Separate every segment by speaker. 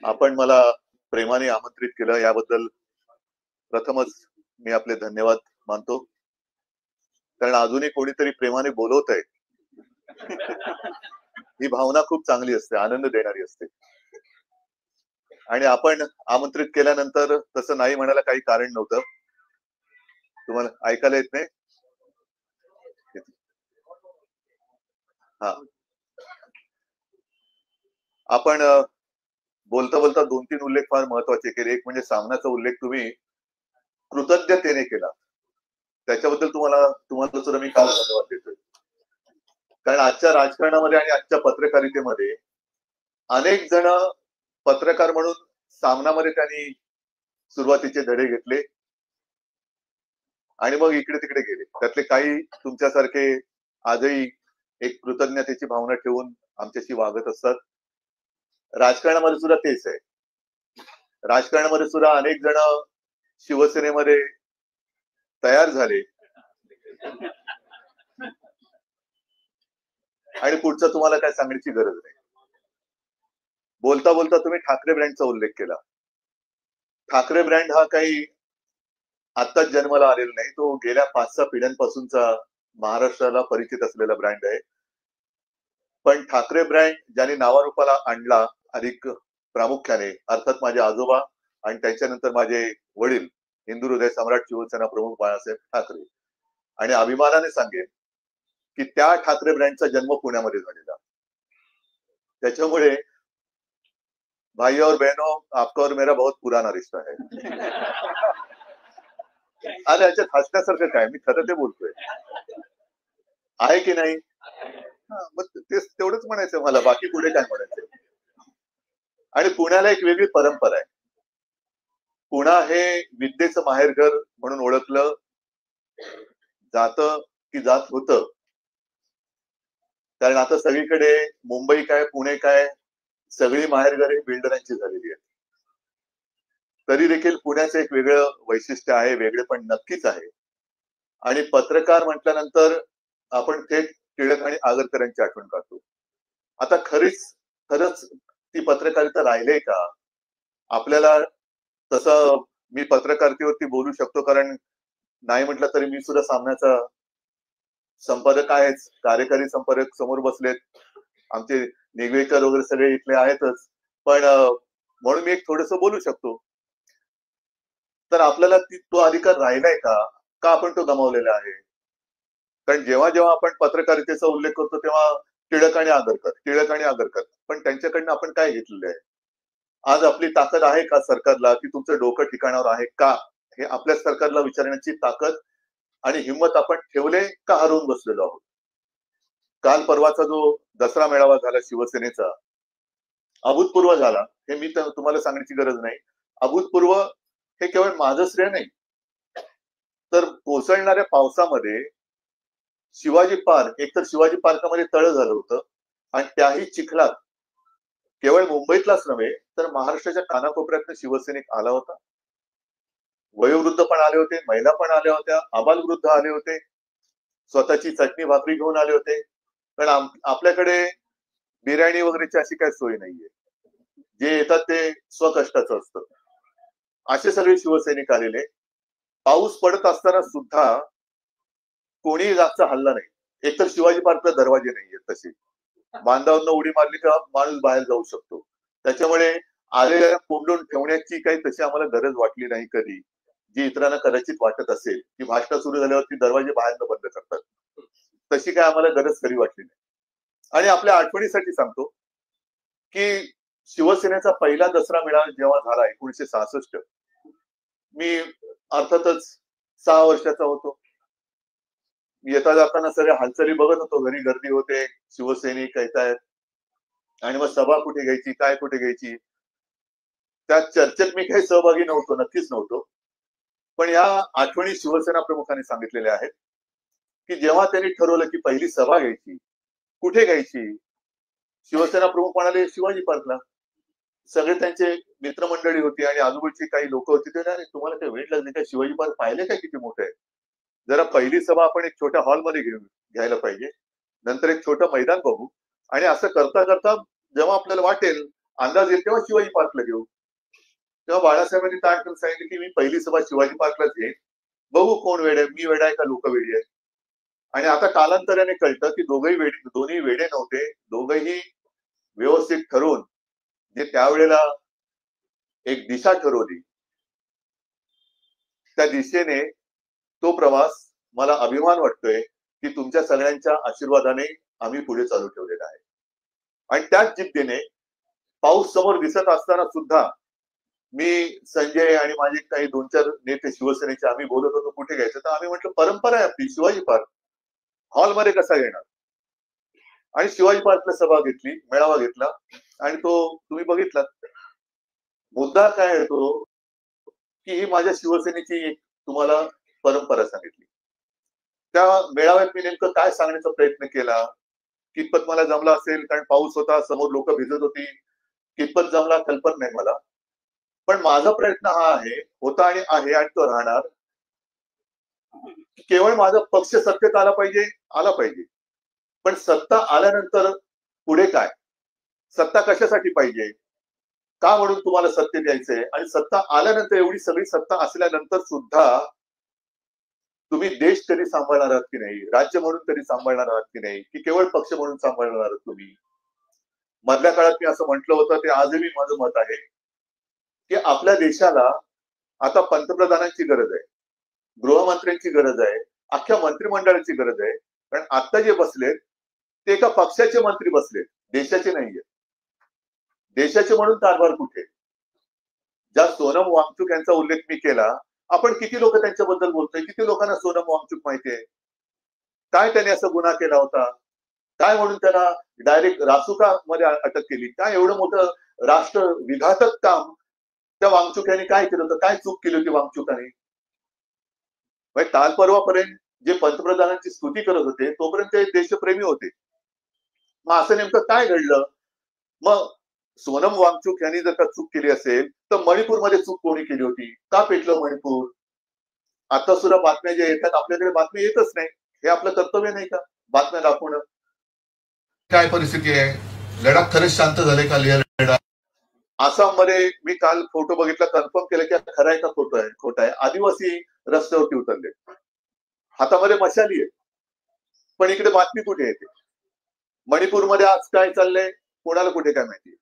Speaker 1: आपण मला प्रेमाने आमंत्रित केलं याबद्दल प्रथमच मी आपले धन्यवाद मानतो. कारण अजूनही कोणीतरी प्रेमाने बोलवत आहे ही भावना खूप चांगली असते, आनंद देणारी असते. आणि आपण आमंत्रित केल्यानंतर तसं नाही म्हणायला काही कारण नव्हतं. तुम्हाला ऐकायला येत नाही? हा. आपण बोलता बोलता 2-3 उल्लेख फार महत्वाचे केले. एक म्हणजे सामनाचा उल्लेख तुम्ही कृतज्ञतेने केला. त्याच्याबद्दल तुम्हाला तुम्हाला सुद्धा मी काल धन्यवाद देतोय. कारण आजच्या राजकारणामध्ये आणि आजच्या पत्रकारितेमध्ये अनेक जण पत्रकार म्हणून सामनामध्ये त्यांनी सुरुवातीचे धडे घेतले आणि मग इकडे तिकडे गेले. त्यातले काही तुमच्यासारखे आजही एक कृतज्ञतेची भावना ठेवून आमच्याशी वागत असतात. राजकारणामध्ये सुद्धा तेच आहे. राजकारणामध्ये सुद्धा अनेक जण शिवसेनेमध्ये तयार झाले आणि पुढचं तुम्हाला काय सांगण्याची गरज नाही. बोलता बोलता तुम्ही ठाकरे ब्रँडचा उल्लेख केला. ठाकरे ब्रँड हा काही आत्ताच जन्माला आलेला नाही. तो गेल्या 5-6 पिढ्यांपासूनचा महाराष्ट्राला परिचित असलेला ब्रँड आहे. पण ठाकरे ब्रँड ज्यांनी नावारूपाला आणला अधिक प्रामुख्याने अर्थात माझे आजोबा आणि त्याच्यानंतर माझे वडील हिंदू हृदय सम्राट शिवसेना प्रमुख बाळासाहेब ठाकरे. आणि अभिमानाने सांगेन की त्या ठाकरे ब्रँडचा जन्म पुण्यामध्ये झालेला. त्याच्यामुळे भाई और बहनों, आपका और मेरा बहुत पुराना रिश्ता है. अरे याच्यात हसण्यासारखं काय, मी खरं ते बोलतोय. आहे की नाही? मग तेच तेवढंच म्हणायचं मला, बाकी पुढे काय म्हणायचं. आणि पुण्याला एक वेगळी परंपरा आहे. पुणा हे विद्येचं माहेरघर म्हणून ओळखलं जातं की जात होतं. कारण आता सगळीकडे मुंबई काय पुणे काय सगळी माहेरघरे बिल्डरांची झालेली आहेत. तरी देखील पुण्याचं एक वेगळं वैशिष्ट्य आहे, वेगळे पण नक्कीच आहे. आणि पत्रकार म्हटल्यानंतर आपण थेट टिळक आणि आगरकरांची आठवण काढतो. आता खरंच ती पत्रकारिता राहिलीय का? आपल्याला तसं मी पत्रकारितेवरती बोलू शकतो कारण नाही म्हटलं तरी मी सुद्धा सामन्याचा संपादक आहेच. कार्यकारी संपादक समोर बसलेत. आमचे निगवेकर वगैरे सगळे इथले आहेतच. पण म्हणून मी एक थोडंसं बोलू शकतो. तर आपल्याला तो अधिकार राहिलाय का? का आपण तो गमावलेला आहे? कारण जेव्हा जेव्हा आपण पत्रकारितेचा उल्लेख करतो तेव्हा टिळक आणि आगरकर. पण त्यांच्याकडनं आपण काय घेतलेलं आहे? आज आपली ताकद आहे का सरकारला की तुमचं डोकं ठिकाणावर आहे का? हे आपल्या सरकारला विचारण्याची ताकद आणि हिंमत आपण ठेवले का हरवून बसलेलो आहोत? काल परवाचा जो दसरा मेळावा झाला शिवसेनेचा, अभूतपूर्व झाला. हे मी तुम्हाला सांगण्याची गरज नाही. अभूतपूर्व हे केवळ माझं श्रेय नाही. तर कोसळणाऱ्या पावसामध्ये शिवाजी पार्क, एकतर शिवाजी पार्कमध्ये तळं झालं होतं आणि त्याही चिखलात केवळ मुंबईतलाच नव्हे तर महाराष्ट्राच्या कानाकोपऱ्यातनं शिवसैनिक आला होता. वयोवृद्ध पण आले होते, महिला पण आल्या होत्या, आबालवृद्ध आले होते, स्वतःची चटणी भाकरी घेऊन आले होते. कारण आपल्याकडे बिर्याणी वगैरेची अशी काही सोय नाहीये. जे येतात ते स्वकष्टाचं असतं. असे सगळे शिवसैनिक आलेले. पाऊस पडत असताना सुद्धा कोणीही जास्त हल्ला नाही. एकतर शिवाजी पार्कला दरवाजे नाहीयेत तसे. बांधावरनं उडी मारली का माणूस बाहेर जाऊ शकतो. त्याच्यामुळे आलेल्याला कोंडून ठेवण्याची काही तशी आम्हाला गरज वाटली नाही कधी. जी इतरांना कदाचित वाटत असेल की भाषण सुरू झाल्यावरती दरवाजे बाहेरनं बंद करतात. तशी काय आम्हाला गरज खरी वाटली नाही. आणि आपल्या आठवणीसाठी सांगतो की शिवसेनेचा पहिला दसरा मेळावा जेव्हा झाला 1966 मी अर्थातच 6 वर्षाचा होतो. येता जाताना सगळ्या हालचाली बघत होतो. घरी गर्दी होते, शिवसैनिक येतायत आणि मग सभा कुठे घ्यायची, काय कुठे घ्यायची. त्या चर्चेत मी काही सहभागी नव्हतो, नक्कीच नव्हतो. पण या आठवणी शिवसेना प्रमुखांनी सांगितलेल्या आहेत, की जेव्हा त्यांनी ठरवलं की पहिली सभा घ्यायची, कुठे घ्यायची? शिवसेना प्रमुख म्हणाले शिवाजी पार्कला. सगळे त्यांचे मित्रमंडळी होती आणि आजूबाजूची काही लोक होती. ते म्हणाले, तुम्हाला काही वेळ लागली का? शिवाजी पार्क पाहिले का किती मोठं आहे? जरा पहिली सभा आपण एक छोट्या हॉलमध्ये घ्यायला पाहिजे. नंतर एक छोटं मैदान बघू आणि असं करता करता जेव्हा आपल्याला वाटेल अंदाज येईल तेव्हा शिवाजी पार्कला घेऊ. तेव्हा बाळासाहेबांनी ताट करून सांगितलं की मी पहिली सभा शिवाजी पार्कलाच घेईन, बघू कोण वेड आहे, मी वेडा आहे का लोक वेडी आहे. आणि आता कालांतराने कळतं की दोन्ही वेडे नव्हते, दोघंही व्यवस्थित ठरवून जे त्यावेळेला एक दिशा ठरवली, त्या दिशेने तो प्रवास मला अभिमान वाटतोय की तुमच्या सगळ्यांच्या आशीर्वादाने आम्ही पुढे चालू ठेवलेला आहे. आणि त्याच जिद्दीने पाऊस समोर दिसत असताना सुद्धा मी, संजय आणि माझे काही 2-4 नेते शिवसेनेचे आम्ही बोलत होतो कुठे घ्यायचं, तर आम्ही म्हटलं परंपरा आहे आपली शिवाजी पार्क, हॉलमध्ये कसा येणार. आणि शिवाजी पार्कला सभा घेतली, मेळावा घेतला आणि तो तुम्ही बघितला. मुद्दा काय आहे तो की ही माझ्या शिवसेनेची एक तुम्हाला परंपरा सांगितली. त्या मेळाव्यात मी नेमकं काय सांगण्याचा प्रयत्न केला, कितपत मला जमला असेल, कारण पाऊस होता, समोर लोक भिजत होती, कितपत जमला कल्पना नाही मला. पण माझा प्रयत्न हा होता आणि आहे आणि तो राहणार, केवळ माझा पक्ष सत्तेत आला पाहिजे. पण सत्ता आल्यानंतर पुढे काय, सत्ता कशासाठी पाहिजे, का म्हणून तुम्हाला सत्तेत यायचंय, आणि सत्ता आल्यानंतर एवढी सगळी सत्ता असल्यानंतर सुद्धा तुम्ही देश तरी सांभाळणार आहात की नाही, राज्य म्हणून तरी सांभाळणार आहात की नाही, की केवळ पक्ष म्हणून सांभाळणार आहात तुम्ही. मधल्या काळात मी असं म्हटलं होतं, ते आजही माझं मत आहे की आपल्या देशाला आता पंतप्रधानांची गरज आहे, गृहमंत्र्यांची गरज आहे, अख्ख्या मंत्रिमंडळाची गरज आहे. कारण आता जे बसलेत ते एका पक्षाचे मंत्री बसलेत, देशाचे नाहीये. देशाचे म्हणून कारभार कुठे. ज्या सोनम वांगचुक यांचा उल्लेख मी केला, आपण किती लोक त्यांच्याबद्दल बोलतोय, किती लोकांना सोनम वांगचुक माहितीये, काय त्यांनी असा गुन्हा केला होता, काय म्हणून त्यांना डायरेक्ट रासुका मध्ये अटक केली, काय एवढं मोठं राष्ट्र विघातक काम त्या वांगचुक यांनी काय केलं होतं, काय चूक केली होती वांगचुकांनी. काल परवापर्यंत जे पंतप्रधानांची स्तुती करत होते तोपर्यंत ते देशप्रेमी होते. मग असं नेमकं काय घडलं. मग सोनम वांगचुक यांनी जर का चूक केली असेल तर मणिपूरमध्ये चूक कोणी केली होती, का पेटलं मणिपूर. आता सुद्धा बातम्या ज्या येतात आपल्याकडे बातमी येतच नाही, हे आपलं कर्तव्य नाही का बातम्या दाखवणं. काय परिस्थिती आहे, लडाख खरंच शांत झाले का लडाख. आसाममध्ये मी काल फोटो बघितला, कन्फर्म केलं की खरं आहे का खोटं आहे. आदिवासी रस्त्यावरती उतरले, हातामध्ये मशाली आहे, पण इकडे बातमी कुठे येते. मणिपूरमध्ये आज काय चाललंय कोणाला कुठे काय माहिती.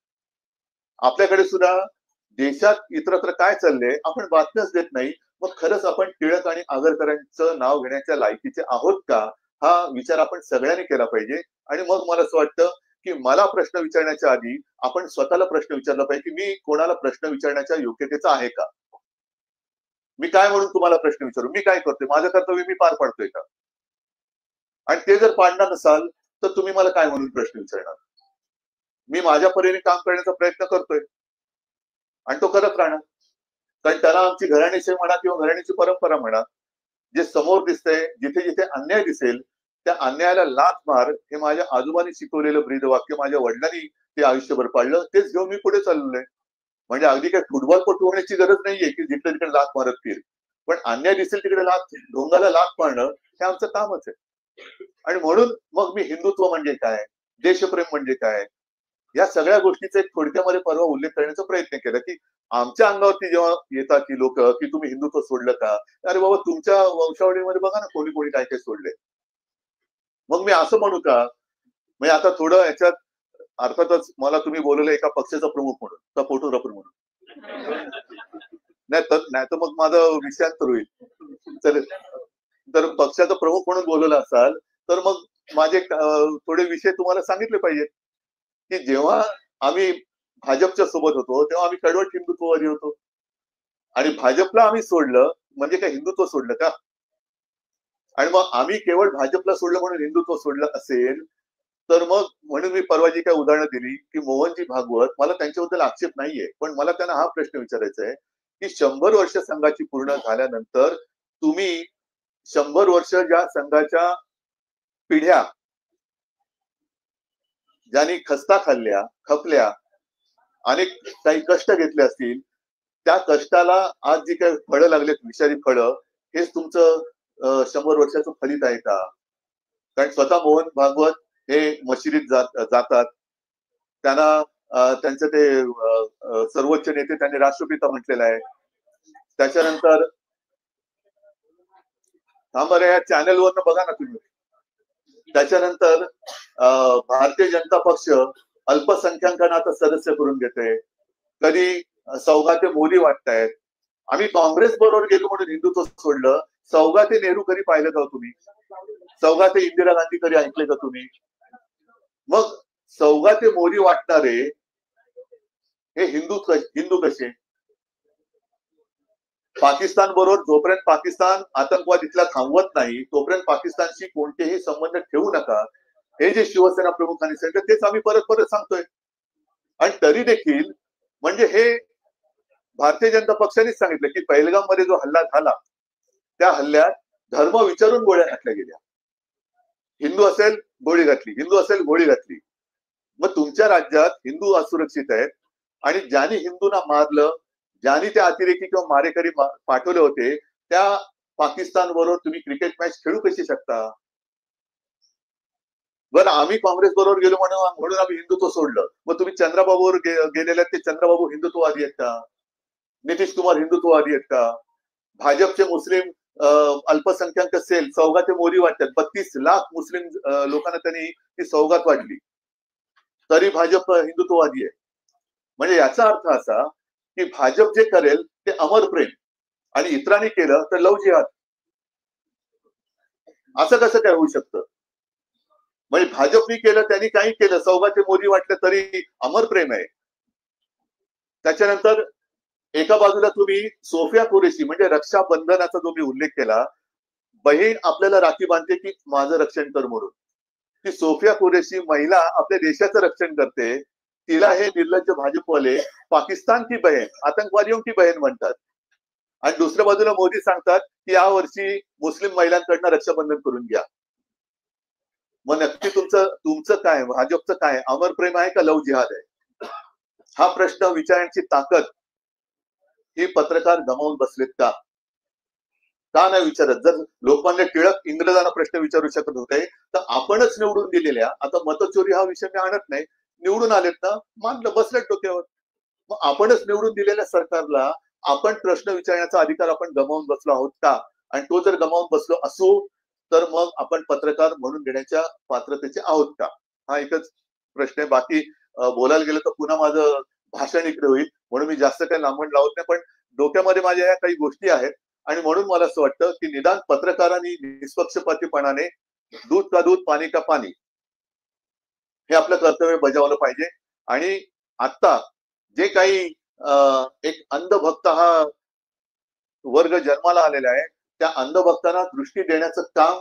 Speaker 1: आपल्याकडे सुद्धा देशात इतरत्र काय चाललंय आपण बातम्याच देत नाही. मग खरंच आपण टिळक आणि आगरकरांचं नाव घेण्याच्या लायकीचे आहोत का, हा विचार आपण सगळ्यांनी केला पाहिजे. आणि मग मला असं वाटतं की मला प्रश्न विचारण्याच्या आधी आपण स्वतःला प्रश्न विचारला पाहिजे की मी कोणाला प्रश्न विचारण्याच्या योग्यतेचा आहे का. मी काय म्हणून तुम्हाला प्रश्न विचारू, मी काय करतोय, माझं कर्तव्य मी पार पाडतोय का. आणि ते जर पाडणार नसाल तर तुम्ही मला काय म्हणून प्रश्न विचारणार. मी माझ्या परीने काम करण्याचा प्रयत्न करतोय आणि तो करत राहणार. कारण त्याला आमची घराण्याची म्हणा किंवा घराण्याची परंपरा म्हणा, जे समोर दिसतंय, जिथे जिथे अन्याय दिसेल त्या अन्यायाला लाथ मार, हे माझ्या आजोबांनी शिकवलेलं ब्रीदवाक्य माझ्या वडिलांनी ते आयुष्यभर पाळलं, तेच घेऊन मी पुढे चाललोय. म्हणजे अगदी काही फुटबॉलपटू होण्याची गरज नाहीये की जिकडे तिकडे लाथ मारत फिर, पण अन्याय दिसेल तिकडे ढोंगाला लाथ मारणं हे आमचं कामच आहे. आणि म्हणून मग मी हिंदुत्व म्हणजे काय, देशप्रेम म्हणजे काय, या सगळ्या गोष्टीचा एक थोडक्यामध्ये परवा उल्लेख करण्याचा प्रयत्न केला की आमच्या अंगावरती जेव्हा येतात की लोक की तुम्ही हिंदुत्व सोडलं का, अरे बाबा तुमच्या वंशावळीमध्ये बघा ना कोणी कोणी काय काय सोडले. मग मी असं म्हणू का, म्हणजे आता थोडं याच्यात अर्थातच मला तुम्ही बोलवलं एका पक्षाचा प्रमुख म्हणून का फोटोग्राफर म्हणून, नाही तर मग माझं विषयांतर होईल. तर पक्षाचा प्रमुख म्हणून बोलवलं असाल तर मग माझे थोडे विषय तुम्हाला सांगितले पाहिजेत की जेव्हा आम्ही भाजपच्या सोबत होतो तेव्हा आम्ही कडवट हिंदुत्ववादी होतो आणि भाजपला आम्ही सोडलं म्हणजे काय हिंदुत्व सोडलं का. आणि मग आम्ही केवळ भाजपला सोडलं म्हणून हिंदुत्व सोडलं असेल तर मग म्हणून मी परवा जी काय उदाहरणं दिली की मोहनजी भागवत, मला त्यांच्याबद्दल आक्षेप नाहीये, पण मला त्यांना हा प्रश्न विचारायचा आहे की 100 वर्ष संघाची पूर्ण झाल्यानंतर तुम्ही 100 वर्ष ज्या संघाच्या पिढ्या ज्यांनी खस्ता खाल्ल्या, खपल्या, अनेक काही कष्ट घेतले असतील, त्या कष्टाला आज जी काही फळं लागलेत, विषारी फळं, हेच तुमचं 100 वर्षाचं फलित आहे का. कारण स्वतः मोहन भागवत हे मशिदीत जातात, त्यांना त्यांचं ते सर्वोच्च नेते त्यांनी राष्ट्रपिता म्हटलेलं आहे. त्याच्यानंतर थांबा या चॅनलवरनं बघा ना तुम्ही. त्याच्यानंतर भारतीय जनता पक्ष अल्पसंख्याकांना आता सदस्य करून घेते. कधी सौगाते मोदी वाटतायत. आम्ही काँग्रेस बरोबर गेलो म्हणून हिंदुत्व सोडलं. सौगाते नेहरू कधी पाहिलं का तुम्ही? सौगाते इंदिरा गांधी कधी ऐकले का तुम्ही? मग सौगाते मोदी वाटणारे हे हिंदू कसे? पाकिस्तान बरोबर जोपर्यंत पाकिस्तान आतंकवाद इथला थांबवत नाही तोपर्यंत पाकिस्तानशी कोणतेही संबंध ठेवू नका, हे जे शिवसेना प्रमुखांनी सांगितलं तेच आम्ही परत परत सांगतोय. आणि तरी देखील म्हणजे हे भारतीय जनता पक्षानेच सांगितलं की पहलगाम मध्ये जो हल्ला झाला त्या हल्ल्यात धर्म विचारून गोळ्या घातल्या गेल्या. हिंदू असेल गोळी घातली, हिंदू असेल गोळी घातली. मग तुमच्या राज्यात हिंदू असुरक्षित आहेत आणि ज्यांनी हिंदूंना मारलं, ज्यांनी त्या अतिरेकी किंवा मारेकरी पाठवले होते त्या पाकिस्तान बरोबर तुम्ही क्रिकेट मॅच खेळू कशी शकता? बरं आम्ही काँग्रेस बरोबर गेलो म्हणून आम्ही हिंदुत्व सोडलं. मग तुम्ही चंद्राबाबूवर गेलेले ते चंद्राबाबू हिंदुत्ववादी आहेत का? नितीश कुमार हिंदुत्ववादी आहेत का? भाजपचे मुस्लिम अल्पसंख्याक असेल सौगाते मोदी वाटतात. 32 लाख मुस्लिम लोकांना त्यांनी ती सौगात वाटली, तरी भाजप हिंदुत्ववादी आहे. म्हणजे याचा अर्थ असा की भाजप जे करेल ते अमर प्रेम आणि इतरांनी केलं तर लव जिहाद. असं कसं काय होऊ शकतं? म्हणजे भाजपनी केलं त्यांनी काही केलं सौगाते मोदी वाटलं तरी अमर प्रेम आहे. त्याच्यानंतर एका बाजूला तुम्ही सोफिया कुरेशी म्हणजे रक्षाबंधनाचा जो मी उल्लेख केला, बहीण आपल्याला राखी बांधते की माझं रक्षण कर म्हणून. ती सोफिया कुरेशी महिला आपल्या देशाचं रक्षण करते, तिला हे निर्लज्ज भाजपवाले पाकिस्तान की बहन, आतंकवादियों की बहन म्हणतात. आणि दुसऱ्या बाजूला मोदी सांगतात की या वर्षी मुस्लिम महिलांकडनं रक्षाबंधन करून घ्या. मग नक्की तुमचं काय, भाजपचं काय, अमर प्रेम आहे का लव जिहाद आहे? हा प्रश्न विचारण्याची ताकद ही पत्रकार गमावून बसलेत का? का नाही विचारत? जर लोकमान्य टिळक इंग्रजांना प्रश्न विचारू शकत होते तर आपणच निवडून दिलेल्या, आता मतचोरी हा विषय मी आणत नाही, निवडून आलेत ना, मानलं बसलेत डोक्यावर. मग आपणच निवडून दिलेल्या सरकारला आपण प्रश्न विचारण्याचा अधिकार आपण गमावून बसलो आहोत का? आणि तो जर गमावून बसलो असू तर मग आपण पत्रकार म्हणून घेण्याच्या पात्रतेचे आहोत का? हा एकच प्रश्न आहे. बाकी बोलायला गेलं तर पुन्हा माझं भाषण इकडे होईल म्हणून मी जास्त काही लांबण लावत नाही, पण डोक्यामध्ये माझ्या या काही गोष्टी आहेत आणि म्हणून मला असं वाटतं की निदान पत्रकारांनी निष्पक्षपातीपणाने दूध का दूध पाणी का पाणी हे आपलं कर्तव्य बजावलं पाहिजे. आणि आता जे काही एक अंधभक्त हा वर्ग जन्माला आलेला आहे त्या अंधभक्तांना दृष्टी देण्याचं काम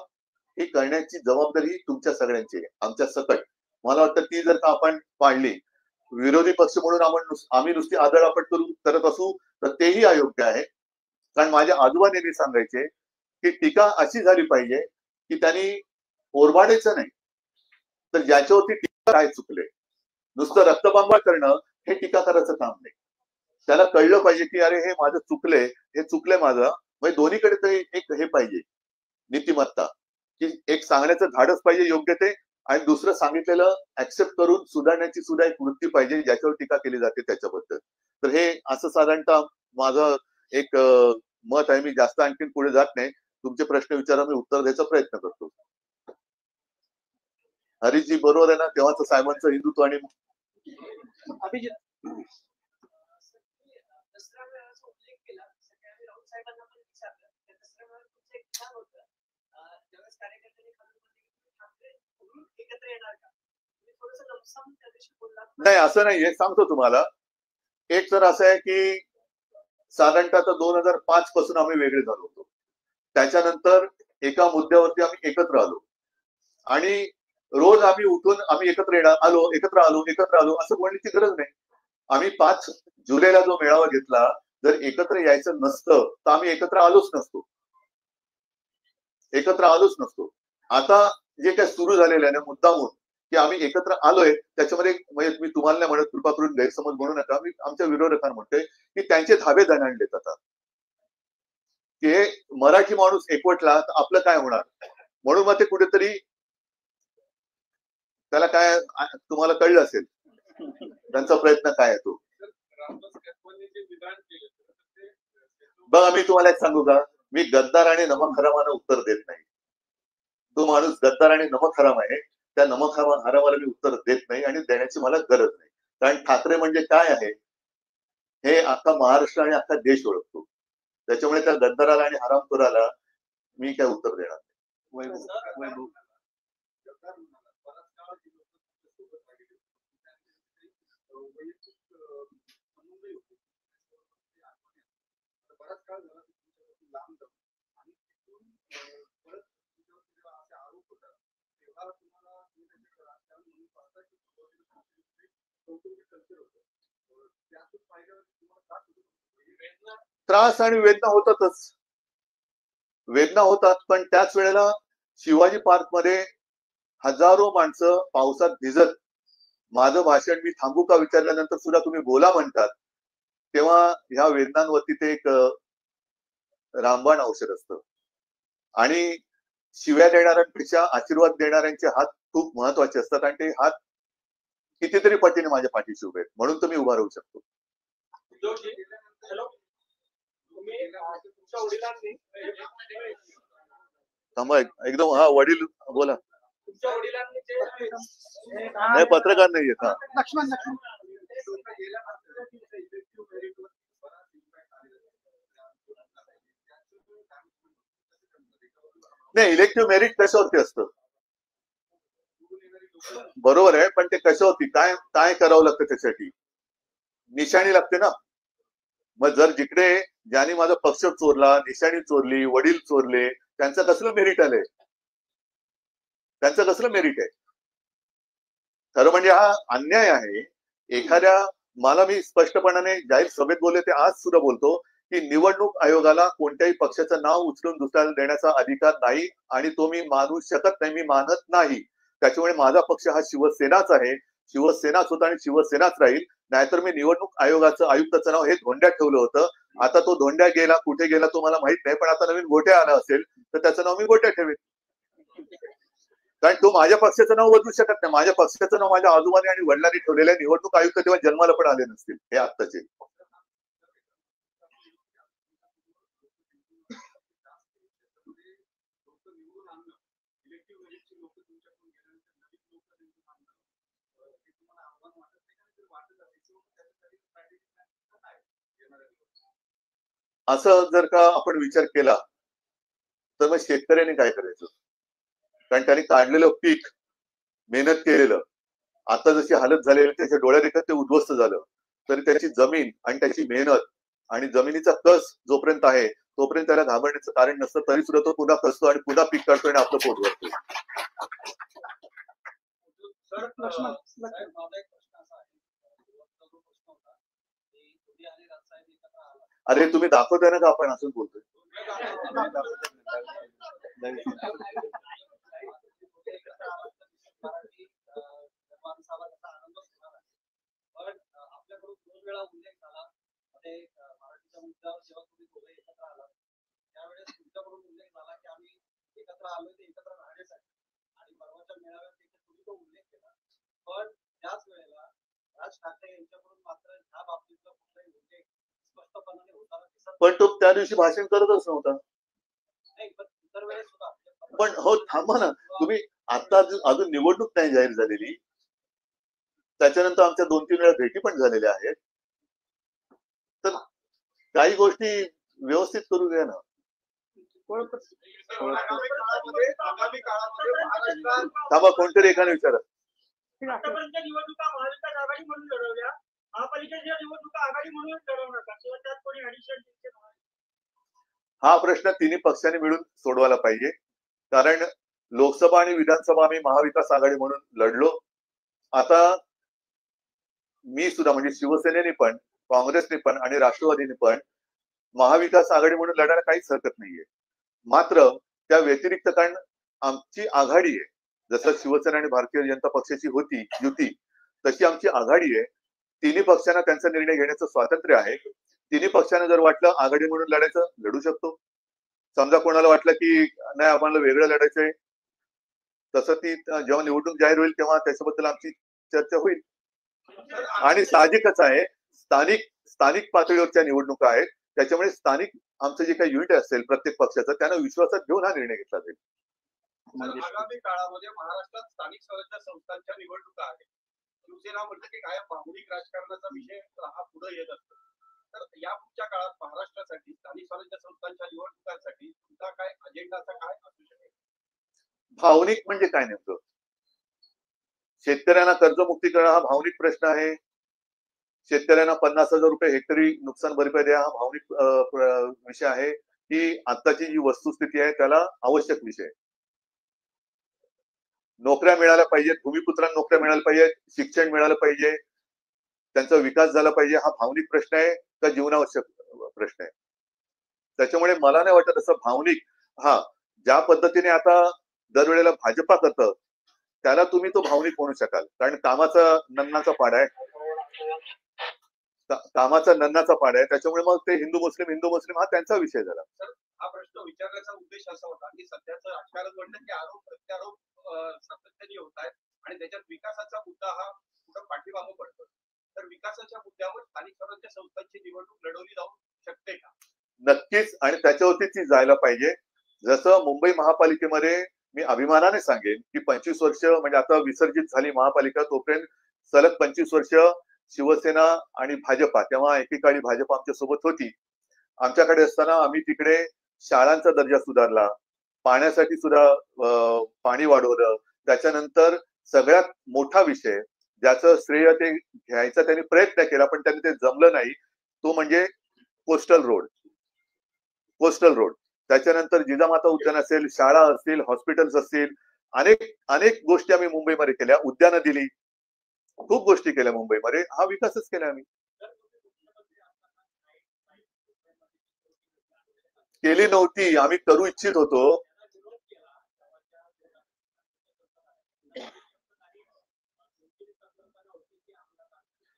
Speaker 1: ही करण्याची जबाबदारी तुमच्या सगळ्यांची आहे, आमच्या सकट. मला वाटतं ती जर का आपण पाळली, विरोधी पक्ष म्हणून आम्ही नुसती आदळआपट करत असू तर तेही अयोग्य आहे. कारण माझ्या आजोबा नेहमी सांगायचे की टीका अशी झाली पाहिजे की त्यांनी ओरबाडायचं नाही, तर ज्याच्यावरती टीका काय चुकले. नुसतं रक्तबंबाळ करणं हे टीका करायचं काम नाही. त्याला कळलं पाहिजे की अरे हे माझं चुकलंय, हे चुकलंय माझं. म्हणजे दोन्हीकडे ते एक हे पाहिजे नीतिमत्ता, की एक सांगण्याचं धाडस पाहिजे योग्य ते, आणि दुसरं सांगितलेलं ऍक्सेप्ट करून सुधारण्याची सुद्धा एक वृत्ती पाहिजे ज्याच्यावर टीका केली जाते त्याच्याबद्दल. तर हे असं साधारणतः माझं एक मत आहे. मी जास्त आणखीन पुढे जात नाही. तुमचे प्रश्न विचारा, मी उत्तर द्यायचा प्रयत्न करतो. हरीशजी बरोबर आहे ना? तेव्हाच साहेबांचं हिंदुत्व आणि नाही असं नाहीये, सांगतो तुम्हाला. एक तर असं आहे की साधारणतः 2005 पासून आम्ही वेगळे झालो होतो. त्याच्यानंतर एका मुद्द्यावरती आम्ही एकत्र आलो आणि रोज आम्ही उठून आम्ही एकत्र आलो असं बोलण्याची गरज नाही. आम्ही 5 जुलैला जो मेळावा घेतला, जर एकत्र यायचं नसतं तर आम्ही एकत्र आलोच नसतो. आता जे काही सुरू झालेलं आहे ना मुद्दामून की आम्ही एकत्र आलोय, त्याच्यामध्ये म्हणजे मी तुम्हाला नाही म्हणत, कृपा करून गैरसमज म्हणू नका. मी आमच्या विरोधकांना म्हणतोय की त्यांचे धाबे दणाणलेत आता, की मराठी माणूस एकवटला तर आपलं काय होणार. म्हणून मग ते कुठेतरी त्याला काय तुम्हाला कळलं असेल त्यांचा प्रयत्न काय आहे तो. बघा मी तुम्हाला एक सांगू का, मी गद्दार आणि नमक हरामानं उत्तर देत नाही. तो माणूस गद्दार आणि नमक हराम आहे, त्या नमक हरामाला मी उत्तर देत नाही आणि देण्याची मला गरज नाही. कारण ठाकरे म्हणजे काय आहे हे अख्खा महाराष्ट्र आणि अख्खा देश ओळखतो. त्याच्यामुळे त्या गद्दाराला आणि हरामखोराला मी काय उत्तर देणार नाही. त्रास आणि वेदना होतातच. वेदना होतात, पण त्याच वेळेला शिवाजी पार्क मध्ये हजारो माणसं पावसात भिजत माझं भाषण मी थांबू का विचारल्यानंतर सुद्धा तुम्ही बोला म्हणतात, तेव्हा ह्या वेदनांवरती ते एक रामबाण औषध असतं. आणि शिव्या देणाऱ्यांपेक्षा आशीर्वाद देणाऱ्यांचे हात खूप महत्वाचे असतात आणि ते हात कितीतरी पटीने माझ्या पाठीशी उभे आहेत, म्हणून तुम्ही उभा राहू शकतो. थांबा एकदम. हा वडील बोला. नाही पत्रकार नाही येत. नाही इलेक्टिव्ह मेरिट कशावरती असतं बरोबर आहे, पण ते कशावरती काय काय करावं लागतं त्यासाठी निशाणी लागते ना. मग जर जिकडे ज्यांनी माझा पक्ष चोरला, निशाणी चोरली, वडील चोरले, त्यांचं कसलं मेरिट आलंय, त्यांचं कसलं मेरिट आहे. खरं म्हणजे हा अन्याय आहे. एखाद्या मला मी स्पष्टपणाने जाहीर सभेत बोलले ते आज सुद्धा बोलतो की निवडणूक आयोगाला कोणत्याही पक्षाचं नाव उचलून दुसऱ्याला देण्याचा अधिकार नाही आणि तो मी मानू शकत नाही, मी मानत नाही. त्याच्यामुळे माझा पक्ष हा शिवसेनाच आहे, शिवसेनाच होता आणि शिवसेनाच राहील. नाहीतर मी निवडणूक आयोगाचं आयुक्ताचं नाव हे धोंड्यात ठेवलं होतं. आता तो धोंड्या गेला, कुठे गेला तो मला माहित नाही, पण आता नवीन गोट्या आला असेल तर त्याचं नाव मी गोट्या ठेवेन. कारण तो माझ्या पक्षाचं नाव बदलू शकत नाही. माझ्या पक्षाचं नाव माझ्या आजोबाने आणि वडिलांनी ठेवलेल्या निवडणूक आयुक्त तेव्हा जन्माला पण आले नसतील हे आत्ताचे. असं जर का आपण विचार केला तर मग शेतकऱ्यांनी काय करायचं. कारण त्यांनी काढलेलं पीक, मेहनत केलेलं, आता जशी हालत झालेली त्याच्या डोळ्यादेखत ते उद्ध्वस्त झालं, तरी त्याची जमीन आणि त्याची मेहनत आणि जमिनीचा कस जोपर्यंत आहे तोपर्यंत त्याला घाबरण्याचं कारण नसतं, तरी सुद्धा तो पुन्हा कसतो आणि पुन्हा पीक काढतो आणि आपलं पोट भरतो. अरे तुम्ही दाखवताय ना का आपण असंच बोलतोय. पण तो त्या दिवशी भाषण करतच नव्हता. पण हो थांबा ना तुम्ही, आता अजून निवडणूक नाही जाहीर झालेली, त्याच्यानंतर आमच्या 2-3 वेळा भेटी पण झालेल्या आहेत. तर काही गोष्टी व्यवस्थित करू द्या ना. थांबा कोणतरी एकाने विचारा. आतापर्यंत निवडणुका महाविकास आघाडी म्हणून लढवल्या, महापालिकेच्या निवडणुका आघाडी म्हणून लढवणार का किंवा त्यात कोणी ऍडिशन. हा प्रश्न तिन्ही पक्षांनी मिळून सोडवायला पाहिजे. कारण लोकसभा आणि विधानसभा आम्ही महाविकास आघाडी म्हणून लढलो. आता मी सुद्धा म्हणजे शिवसेनेने पण, काँग्रेसने पण आणि राष्ट्रवादीने पण महाविकास आघाडी म्हणून लढायला काहीच हरकत नाहीये. मात्र त्या व्यतिरिक्त कारण आमची आघाडी आहे, जसं शिवसेना आणि भारतीय जनता पक्षाची होती युती, तशी आमची आघाडी आहे. तिन्ही पक्षांना त्यांचा निर्णय घेण्याचं स्वातंत्र्य आहे. तिन्ही पक्षांना जर वाटलं आघाडी म्हणून लढायचं लढू शकतो. समजा कोणाला वाटलं की नाही आम्हाला वेगळं लढायचंय, तसं ती जेव्हा निवडणूक जाहीर होईल तेव्हा त्याच्याबद्दल आमची चर्चा होईल. आणि साहजिकच आहे, स्थानिक स्थानिक पातळीवरच्या निवडणुका आहेत, त्याच्यामुळे स्थानिक आमचं जे काही युनिट असेल प्रत्येक पक्षाचं त्यांना विश्वासात घेऊन हा निर्णय घेतला जाईल.
Speaker 2: आगामी काळामध्ये महाराष्ट्रात स्थानिक स्वराज्य संस्थांच्या निवडणुका आहेत. शिवसेना म्हटलं की काय भावनिक राजकारणाचा विषय हा पुढे येत असतो. तर या पुढच्या काळात महाराष्ट्रासाठी स्थानिक स्वराज्य संस्थांच्या निवडणुकांसाठी तुमचा काय अजेंडाचा काय असू शकेल?
Speaker 1: भावनिक म्हणजे काय नेमकं? शेतकऱ्यांना कर्जमुक्ती करणं हा भावनिक प्रश्न आहे. शेतकऱ्यांना 50,000 रुपये हेक्टरी नुकसान भरपाई द्या हा भावनिक विषय आहे, की आत्ताची जी वस्तुस्थिती आहे त्याला आवश्यक विषय. नोकऱ्या मिळाल्या पाहिजेत, भूमिपुत्रांना नोकऱ्या मिळाल्या पाहिजेत, शिक्षण मिळालं पाहिजे, त्यांचा विकास झाला पाहिजे हा भावनिक प्रश्न आहे का जीवनावश्यक प्रश्न आहे? त्याच्यामुळे मला नाही वाटत असं भावनिक. हा, ज्या पद्धतीने आता दरवेळेला भाजपा करतं त्याला तुम्ही तो भावनिक म्हणू शकाल, कारण कामाचा नन्नाचा पाडा आहे, कामाचा नन्नाचा पाडा आहे, त्याच्यामुळे मग ते हिंदू मुस्लिम हा त्यांचा विषय झाला.
Speaker 2: हा प्रश्न विचारण्याचा उद्देश असा होता की सध्याचं राजकारण म्हणलं की आरोप प्रत्यारोप सातत्याने होत आहेत आणि त्याच्यात विकासाचा मुद्दा हा कुठं पाठीमागं पडतो. तर विकासाच्या मुद्द्यावर स्थानिक स्वराज्य संस्थांची निवडणूक लढवली जाऊ शकते का?
Speaker 1: नक्कीच, आणि त्याच्यावरती ती जायला पाहिजे. जसं मुंबई महापालिकेमध्ये मी अभिमानाने सांगेन की 25 वर्ष म्हणजे आता विसर्जित झाली महापालिका, तोपर्यंत सलग 25 वर्ष शिवसेना आणि भाजपा, तेव्हा एकेकाळी भाजपा आमच्या सोबत होती, आमच्याकडे असताना आम्ही तिकडे शाळांचा दर्जा सुधारला, पाण्यासाठी सुद्धा पाणी वाढवलं. त्याच्यानंतर सगळ्यात मोठा विषय ज्याचं श्रेय ते घ्यायचा त्यांनी प्रयत्न केला पण त्यांनी ते जमलं नाही, तो म्हणजे कोस्टल रोड. त्याच्यानंतर जिजामाता उद्यान असेल, शाळा असतील, हॉस्पिटल्स असतील, अनेक अनेक गोष्टी आम्ही मुंबईमध्ये केल्या, उद्यानं दिली, खूप गोष्टी केल्या मुंबईमध्ये. हा विकासच केला आम्ही. केली नव्हती, आम्ही करू इच्छित होतो.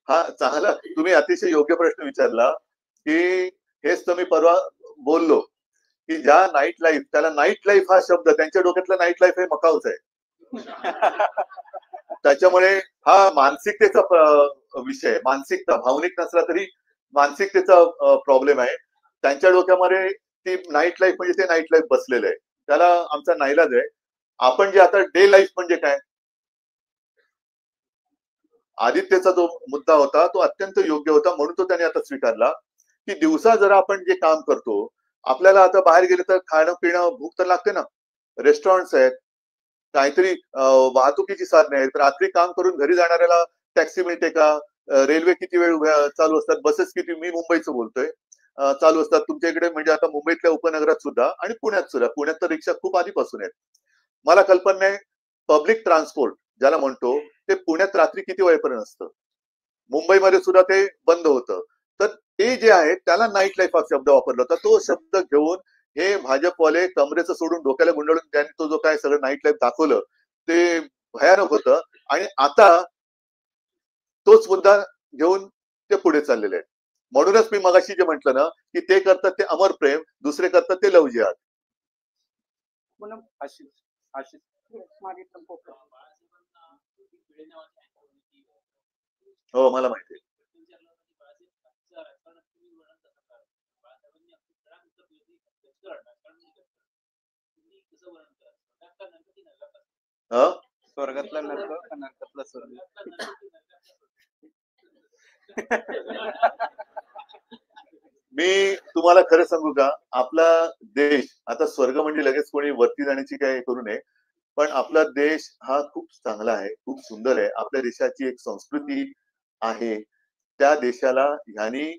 Speaker 1: हा चांगला, तुम्ही अतिशय योग्य प्रश्न विचारला की हेच तर मी परवा बोललो की ज्या नाईट लाईफ, त्याला नाईट लाईफ हा शब्द त्यांच्या डोक्यातला नाईट लाईफ हे मकाऊच आहे. त्याच्यामुळे हा मानसिकतेचा विषय, मानसिकता, भावनिक नसला तरी मानसिकतेचा प्रॉब्लेम आहे. त्यांच्या डोक्यामध्ये ती नाईट लाईफ म्हणजे ते नाईट लाईफ बसलेलं आहे, त्याला आमचा नाईलाज आहे. आपण जे आता डे लाईफ म्हणजे काय, आदित्यचा जो मुद्दा होता तो अत्यंत योग्य होता, म्हणून तो त्याने आता स्वीकारला की दिवसा जरा आपण जे काम करतो, आपल्याला आता बाहेर गेले तर खाणं पिणं भूक तर लागते ना, रेस्टॉरंट्स आहेत, काहीतरी वाहतुकीची साधने आहेत, रात्री काम करून घरी जाणाऱ्याला टॅक्सी मिळते का, रेल्वे किती वेळ चालू असतात, बसेस किती, मी मुंबईचं बोलतोय, चालू असतात तुमच्या इकडे, म्हणजे आता मुंबईतल्या उपनगरात सुद्धा आणि पुण्यात सुद्धा, पुण्यात तर रिक्षा खूप आधीपासून आहेत. मला कल्पना नाही पब्लिक ट्रान्सपोर्ट ज्याला म्हणतो ते पुण्यात रात्री किती वेळपर्यंत असतं, मुंबईमध्ये सुद्धा ते बंद होतं. तर ते जे आहे त्याला नाईट लाईफ हा शब्द वापरला होता, तो शब्द घेऊन हे भाजपवाले कमरेचं सोडून डोक्याला गुंडाळून त्यांनी तो जो काय सगळं नाईट लाईफ दाखवलं ते भयानक होतं. आणि आता तोच मुद्दा घेऊन ते पुढे चाललेले आहेत. म्हणूनच मी मगाशी जे म्हटलं ना की ते करतात ते अमर प्रेम, दुसरे करतात ते लव जिहाद. हो मला माहिती आहे.
Speaker 3: स्वर्गातला नरक का नरकातला स्वर्ग?
Speaker 1: मी तुम्हाला खरं सांगू का, आपला देश आता स्वर्ग म्हणजे लगेच कोणी वरती जाण्याची काय करू नये, पण आपला देश हा खूप चांगला आहे, खूप सुंदर आहे. आपल्या देशाची एक संस्कृती आहे, त्या देशाला ह्यांनी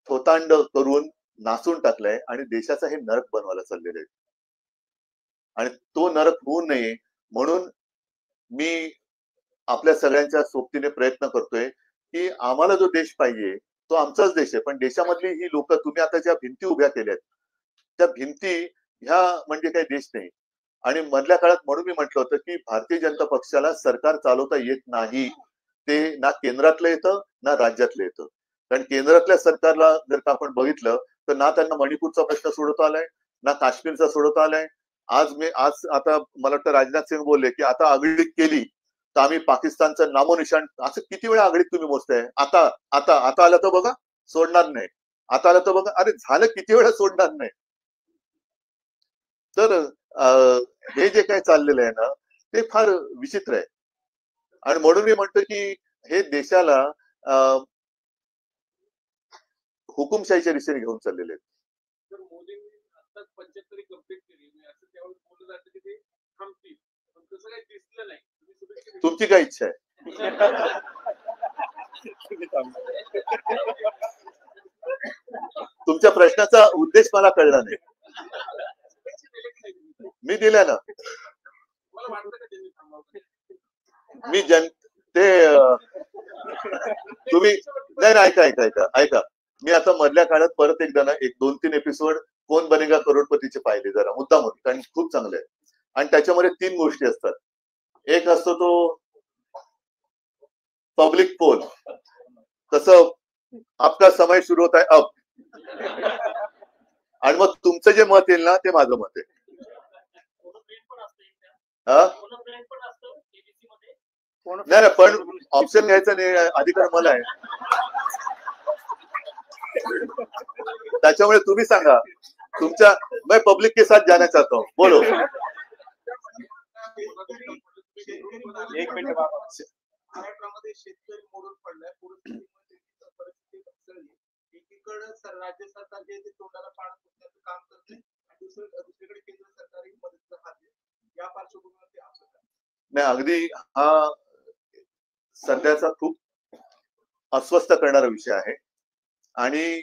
Speaker 1: थोतांड करून नासून टाकलंय आणि देशाचा हे नरक बनवायला चाललेले आहे. आणि तो नरक होऊ नये म्हणून मी आपल्या सगळ्यांच्या सोबतीने प्रयत्न करतोय की आम्हाला जो देश पाहिजे तो आमचाच देश आहे, पण देशामधली ही लोक, तुम्ही आता ज्या भिंती उभ्या केल्यात त्या भिंती ह्या म्हणजे काही देश नाही. आणि मधल्या काळात म्हणून मी म्हटलं होतं की भारतीय जनता पक्षाला सरकार चालवता येत नाही, ते ना केंद्रातलं येतं ना राज्यातलं येतं. कारण केंद्रातल्या सरकारला जर का आपण बघितलं तर ना त्यांना मणिपूरचा प्रश्न सोडवता आलाय, ना काश्मीरचा सोडवता आलाय. आज आता मला वाटतं राजनाथ सिंह बोलले की आता आगळीक केली तर आम्ही पाकिस्तानचं नामोनिशाण, असं किती वेळा आघाडीत तुम्ही मोजताय? आता आता आता आलं तर बघा, सोडणार नाही. आता आलं तर बघा, अरे झालं किती वेळा सोडणार नाही. तर हे जे काही चाललेलं आहे ना, ते फार विचित्र आहे. आणि म्हणून मी म्हणतो की हे देशाला हुकुमशाहीच्या दिशेने घेऊन चाललेले आहेत.
Speaker 2: तर मोदींनी आताच 75 कंप्लीट केली म्हणजे असं त्यावेळेस बोललं जातं की ते थांबतील, पण तसं काही दिसलं नाही. तुम्ही शुभेच्छा
Speaker 1: तुमची काय इच्छा आहे? तुमच्या प्रश्नाचा उद्देश मला कळला नाही.
Speaker 2: शुभेच्छा दिल्या की नाही तुम्ही?
Speaker 1: मी दिल्या ना.
Speaker 2: मला वाटतं का त्यांनी थांबावं?
Speaker 1: मी ते तुम्ही नाही नाही, ऐका ऐका ऐका ऐका. मी आता मधल्या काळात परत एकदा ना एक 2-3 एपिसोड कोण बनेगा करोडपतीचे पाहिले जरा मुद्दाम, कारण खूप चांगले आहे. आणि त्याच्यामध्ये 3 गोष्टी असतात. एक असतो तो पब्लिक पोल, तसं आपका समय सुरू होता है अब, आणि मग तुमचं जे मत येईल ना ते माझं मत आहे. हा? नाही नाही, पण ऑप्शन घ्यायचा नाही अधिकार मला आहे. त्याच्यामुळे तुम्ही सांगा तुमच्या, मैं पब्लिक के साथ जाना चाहता हूँ, बोलो.
Speaker 3: एक मिनिट बाबा.
Speaker 2: महाराष्ट्रामध्ये शेतकरी मोडून पडलाय, परिस्थिती घसरली. एकीकडे राज्य सरकार जे ते तोंडाला पाणी फुटण्याचं काम करते आणि दुसरीकडे केंद्र सरकारही मदत खाते. या पार्श्वभूमीवर ते असं
Speaker 1: नाही, अगदी हा सध्याचा खूप अस्वस्थ करणारा विषय आहे. आणि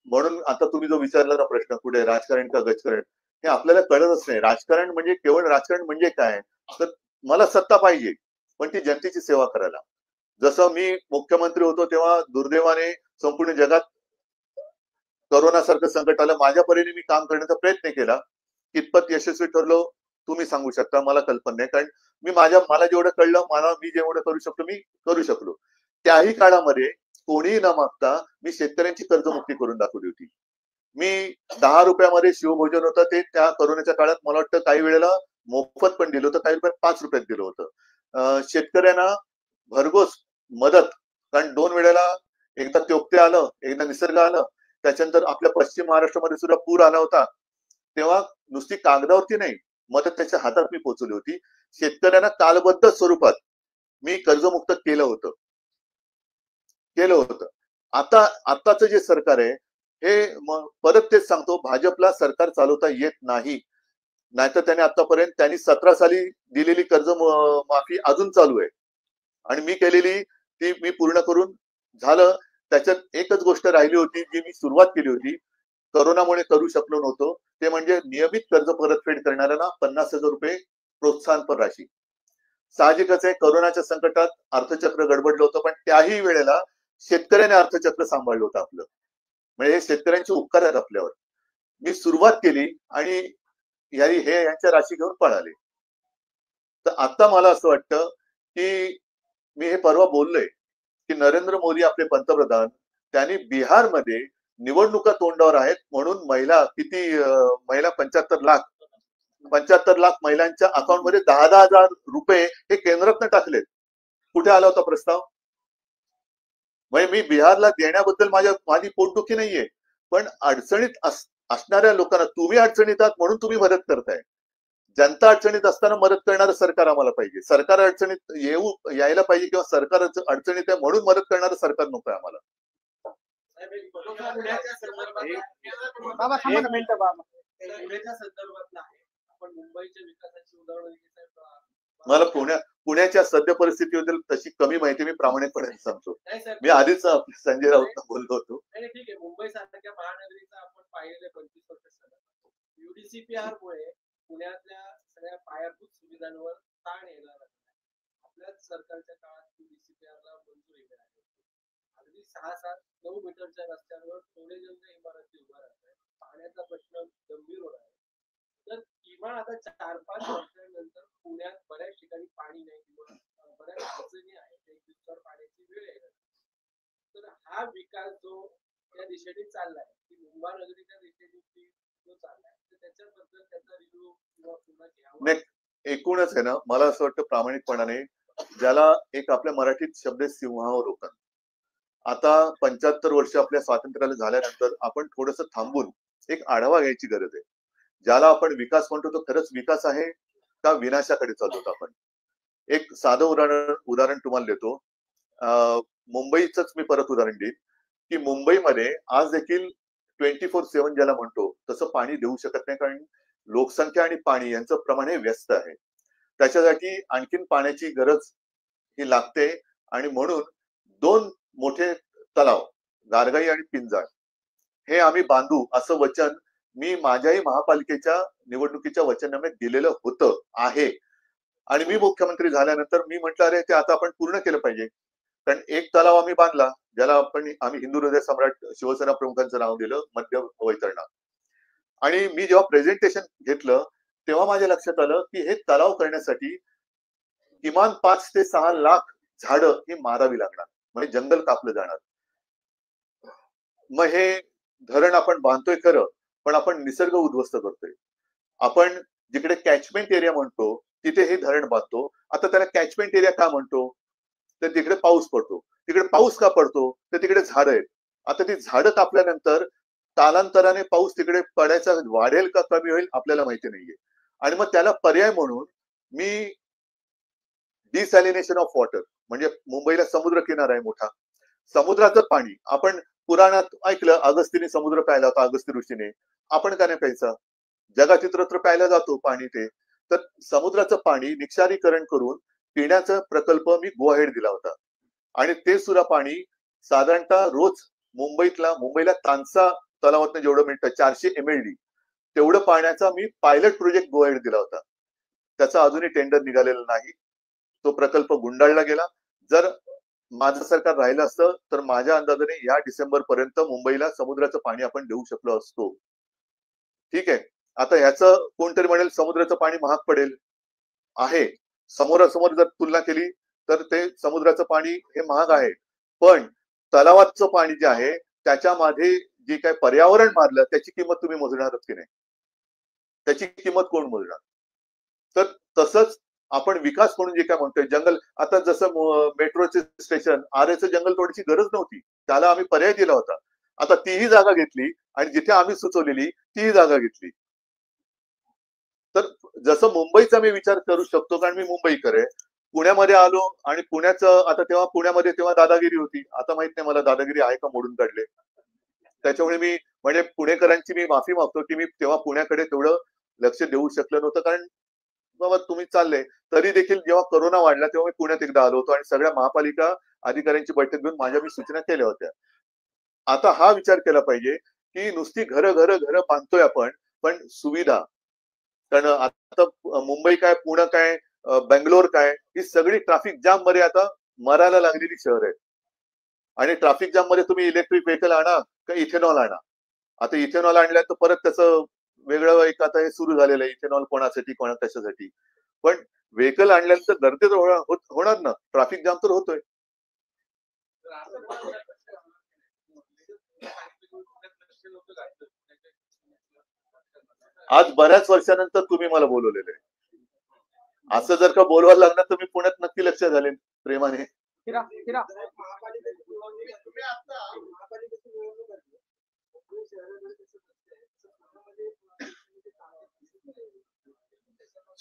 Speaker 1: म्हणून आता तुम्ही जो विचारला ना प्रश्न, कुठे राजकारण का गजकारण, हे आपल्याला कळतच नाही. राजकारण म्हणजे केवळ राजकारण म्हणजे काय, तर मला सत्ता पाहिजे, पण ती जनतेची सेवा करायला. जसं मी मुख्यमंत्री होतो तेव्हा दुर्दैवाने संपूर्ण जगात करोना सारखं संकट आलं, माझ्या परीने मी काम करण्याचा प्रयत्न केला. कितपत यशस्वी ठरलो तुम्ही सांगू शकता, मला कल्पना नाही. कारण मला जेवढं कळलं, मी जेवढं करू शकतो मी करू शकलो. त्याही काळामध्ये कोणीही न मागता मी शेतकऱ्यांची कर्जमुक्ती करून दाखवली होती. मी 10 रुपयामध्ये शिवभोजन होतं, ते त्या करोनाच्या काळात मला वाटतं काही वेळेला मोफत पण दिलं होतं, काही वेळेला 5 रुपयात दिलं होतं. शेतकऱ्यांना भरघोस मदत, कारण 2 वेळेला, एकदा त्योक्ते आलं, एकदा निसर्ग आलं, त्याच्यानंतर आपल्या पश्चिम महाराष्ट्रामध्ये सुद्धा पूर आला होता. तेव्हा नुसती कागदावरती नाही, मदत त्याच्या हातात मी पोहोचवली होती. शेतकऱ्यांना कालबद्ध स्वरूपात मी कर्जमुक्त केलं होतं. आताचं जे सरकार आहे हे परत तेच सांगतो, भाजपला सरकार चालवता येत नाही. नाहीतर त्याने आतापर्यंत त्यांनी 17 साली दिलेली कर्ज माफी अजून चालू आहे आणि मी केलेली ती मी पूर्ण करून झालं. त्याच्यात एकच गोष्ट राहिली होती जी मी सुरुवात केली होती, करोनामुळे करू शकलो नव्हतो, ते म्हणजे नियमित कर्ज परतफेड करणाऱ्यांना 50,000 रुपये प्रोत्साहनपर राशी. साहजिकच आहे, करोनाच्या संकटात अर्थचक्र गडबडलं होतं, पण त्याही वेळेला शेतकऱ्याने अर्थचक्र सांभाळलं होतं आपलं. म्हणजे हे शेतकऱ्यांचे उपकार आहेत आपल्यावर. मी सुरुवात केली आणि हे यांच्या राशी घेऊन पळाले. तर आता मला असं वाटतं की मी हे परवा बोललोय की नरेंद्र मोदी आपले पंतप्रधान, त्यांनी बिहारमध्ये निवडणुका तोंडावर आहेत म्हणून महिला 75 लाख महिलांच्या अकाउंटमध्ये 10,000 रुपये हे केंद्रातनं टाकलेत. कुठे आला होता प्रस्ताव? म्हणजे मी बिहारला देण्याबद्दल माझी पोटदुखी नाहीये, पण अडचणीत असणाऱ्या लोकांना, तुम्ही अडचणीत आहात म्हणून तुम्ही मदत करताय. जनता अडचणीत असताना मदत करणारं सरकार आम्हाला पाहिजे. सरकार अडचणीत यायला पाहिजे, किंवा सरकार अडचणीत आहे म्हणून मदत करणारं सरकार नको आहे आम्हाला.
Speaker 3: बाबा एक मिनिट बाबा.
Speaker 2: पुण्याच्या संदर्भातला आहे. आपण मुंबईच्या विकासाची उदाहरणं
Speaker 1: मला पुण्याच्या सद्य परिस्थितीबद्दल तशी कमी माहिती मी प्रामाणिकपणे सांगतो. मी आधीच संजय राऊत बोललो होतो.
Speaker 2: ठीक आहे, मुंबई सारख्या महानगरीचं आपण पाहिलेलं 25 वर्ष सलग युडीसीपीआर मुळे पुण्यातल्या सगळ्या पायाभूत सुविधांवर ताण येणार आहे. आपल्याच सरकारच्या काळात युडीसीपीआरला मंजुरी मिळाली. अगदी 6-7-9 मीटरच्या रस्त्यांवर थोडे जण इमारती उभ्या राहतात. पाण्याचा प्रश्न गंभीर होणार आहे. तर किमान आता 4-5 वर्षांनंतर पुण्यात बऱ्याच ठिकाणी पाणी नाही किंवा बऱ्याच अडचणी आहेत, एक दिवसावर पाण्याची वेळ येणार. तर हा विकास जो त्या दिशेने चाललाय, की मुंबई नगरीच्या दिशेने जो चाललाय, तर त्याच्याबद्दल त्याचा रिव्ह्यू किंवा पुन्हा घ्यावा.
Speaker 1: एकूणच आहे ना, मला असं वाटतं प्रामाणिकपणाने ज्याला एक आपल्या मराठीत शब्द आहे सिंहावलोकन. आता 75 वर्ष आपल्या स्वातंत्र्याला झाल्यानंतर आपण थोडंसं थांबून एक आढावा घ्यायची गरज आहे. ज्याला आपण विकास म्हणतो तो खरंच विकास आहे का विनाशाकडे चाललोत आपण? एक साधं उदाहरण तुम्हाला देतो. मुंबईचंच मी परत उदाहरण देईन की मुंबईमध्ये आज देखील 24/7 ज्याला म्हणतो तसं पाणी देऊ शकत नाही, कारण लोकसंख्या आणि पाणी यांचं प्रमाण हे व्यस्त आहे. त्याच्यासाठी आणखीन पाण्याची गरज ही लागते आणि म्हणून 2 मोठे तलाव, गारगाई आणि पिंजाळ, हे आम्ही बांधू असं वचन मी माझ्याही महापालिकेच्या निवडणुकीच्या वचननाम्यात दिलेलं होतं आहे. आणि मी मुख्यमंत्री झाल्यानंतर मी म्हटलं अरे ते आता आपण पूर्ण केलं पाहिजे. कारण एक तलाव आम्ही बांधला, ज्याला आम्ही हिंदू हृदय सम्राट शिवसेना प्रमुखांचं नाव दिलं, मध्य वैतरणा. आणि मी जेव्हा प्रेझेंटेशन घेतलं तेव्हा माझ्या लक्षात आलं की हे तलाव करण्यासाठी किमान 5 ते 6 लाख झाडं ही मारावी लागणार, म्हणजे जंगल कापलं जाणार. मग हे धरण आपण बांधतोय खरं, पण आपण निसर्ग उद्ध्वस्त करतोय. आपण जिकडे कॅचमेंट एरिया म्हणतो तिथे हे धरण बांधतो. आता त्याला कॅचमेंट एरिया का म्हणतो? तर तिकडे पाऊस पडतो. तिकडे पाऊस का पडतो? तर तिकडे झाडं आहेत. आता ती झाडं कापल्यानंतर कालांतराने पाऊस तिकडे पडायचा वाढेल का कमी होईल आपल्याला माहिती नाहीये. आणि मग त्याला पर्याय म्हणून मी डिसॅलिनेशन ऑफ वॉटर, म्हणजे मुंबईला समुद्र किनारा आहे मोठा. समुद्राचं पाणी आपण पुराणात ऐकलं, अगस्तीने समुद्र प्यायला होता, अगस्ती ऋषीने. आपण का नाही प्यायचा? जगात इतरत्र प्यायला जातो पाणी ते. तर समुद्राचं पाणी निक्षारीकरण करून पिण्याचा प्रकल्प मी गो अहेड दिला होता. आणि ते सुद्धा पाणी साधारणतः रोज मुंबईला तानसा तलावातून जेवढं मिळतं 400 MLD तेवढं पाण्याचा मी पायलट प्रोजेक्ट गो अहेड दिला होता. त्याचा अजूनही टेंडर निघालेलं नाही. तो प्रकल्प गुंडाळला गेला. जर माझं सरकार राहिलं असतं तर माझ्या अंदाजाने या डिसेंबर पर्यंत मुंबईला समुद्राचं पाणी आपण देऊ शकलो असतो. ठीक आहे. आता ह्याचं कोणतरी म्हणेल समुद्राचं पाणी महाग पडेल. आहे. समोरासमोर जर तुलना केली तर ते समुद्राचं पाणी हे महाग आहे. पण तलावाचं पाणी जे आहे त्याच्यामध्ये जे काही पर्यावरण मारलं त्याची किंमत तुम्ही मोजणारच की नाही? त्याची किंमत कोण मोजणार? तर तसंच आपण विकास म्हणून जे काय म्हणतोय, जंगल, आता जसं मेट्रोचे स्टेशन आरेचं जंगल तोडण्याची गरज नव्हती, त्याला आम्ही पर्याय दिला होता. आता तीही जागा घेतली आणि जिथे आम्ही सुचवलेली तीही जागा घेतली. तर जसं मुंबईचा मी विचार करू शकतो, कारण मी मुंबईकर आहे. पुण्यामध्ये आलो आणि पुण्याचं आता तेव्हा पुण्यामध्ये दादागिरी होती. आता माहित नाही मला दादागिरी आहे का, मोडून काढले. त्याच्यामुळे मी म्हणजे पुणेकरांची मी माफी मागतो की मी तेव्हा पुण्याकडे तेवढं लक्ष देऊ शकलो नव्हतं. कारण बाबा तुम्ही चालले, तरी देखील जेव्हा कोरोना वाढला तेव्हा मी पुण्यात एकदा आलो होतो आणि सगळ्या महापालिका अधिकाऱ्यांची बैठक घेऊन माझ्या मी सूचना केल्या होत्या. आता हा विचार केला पाहिजे की नुसती घरं बांधतोय आपण, पण सुविधा, कारण आता मुंबई काय, पुणे काय, बेंगलोर काय, ही सगळी ट्रॅफिक जाम मध्ये आता मरायला लागलेली शहर आहेत. आणि ट्रॅफिक जाम मध्ये तुम्ही इलेक्ट्रिक व्हेकल आणा का इथेनॉल आणा. आता इथेनॉल आणल्या तर परत त्याचं वेगळं एक आता हे सुरू झालेलं आहे, इथेनॉल कोणासाठी कशासाठी. पण व्हेकल आणल्यानंतर गर्दी तर होणार ना, ट्रॅफिक जाम तर होतोय. आज बऱ्याच वर्षानंतर तुम्ही मला बोलवलेलं आहे. असं जर का बोलवायला लागणार तर मी पुण्यात नक्की लक्ष घालेन प्रेमाने.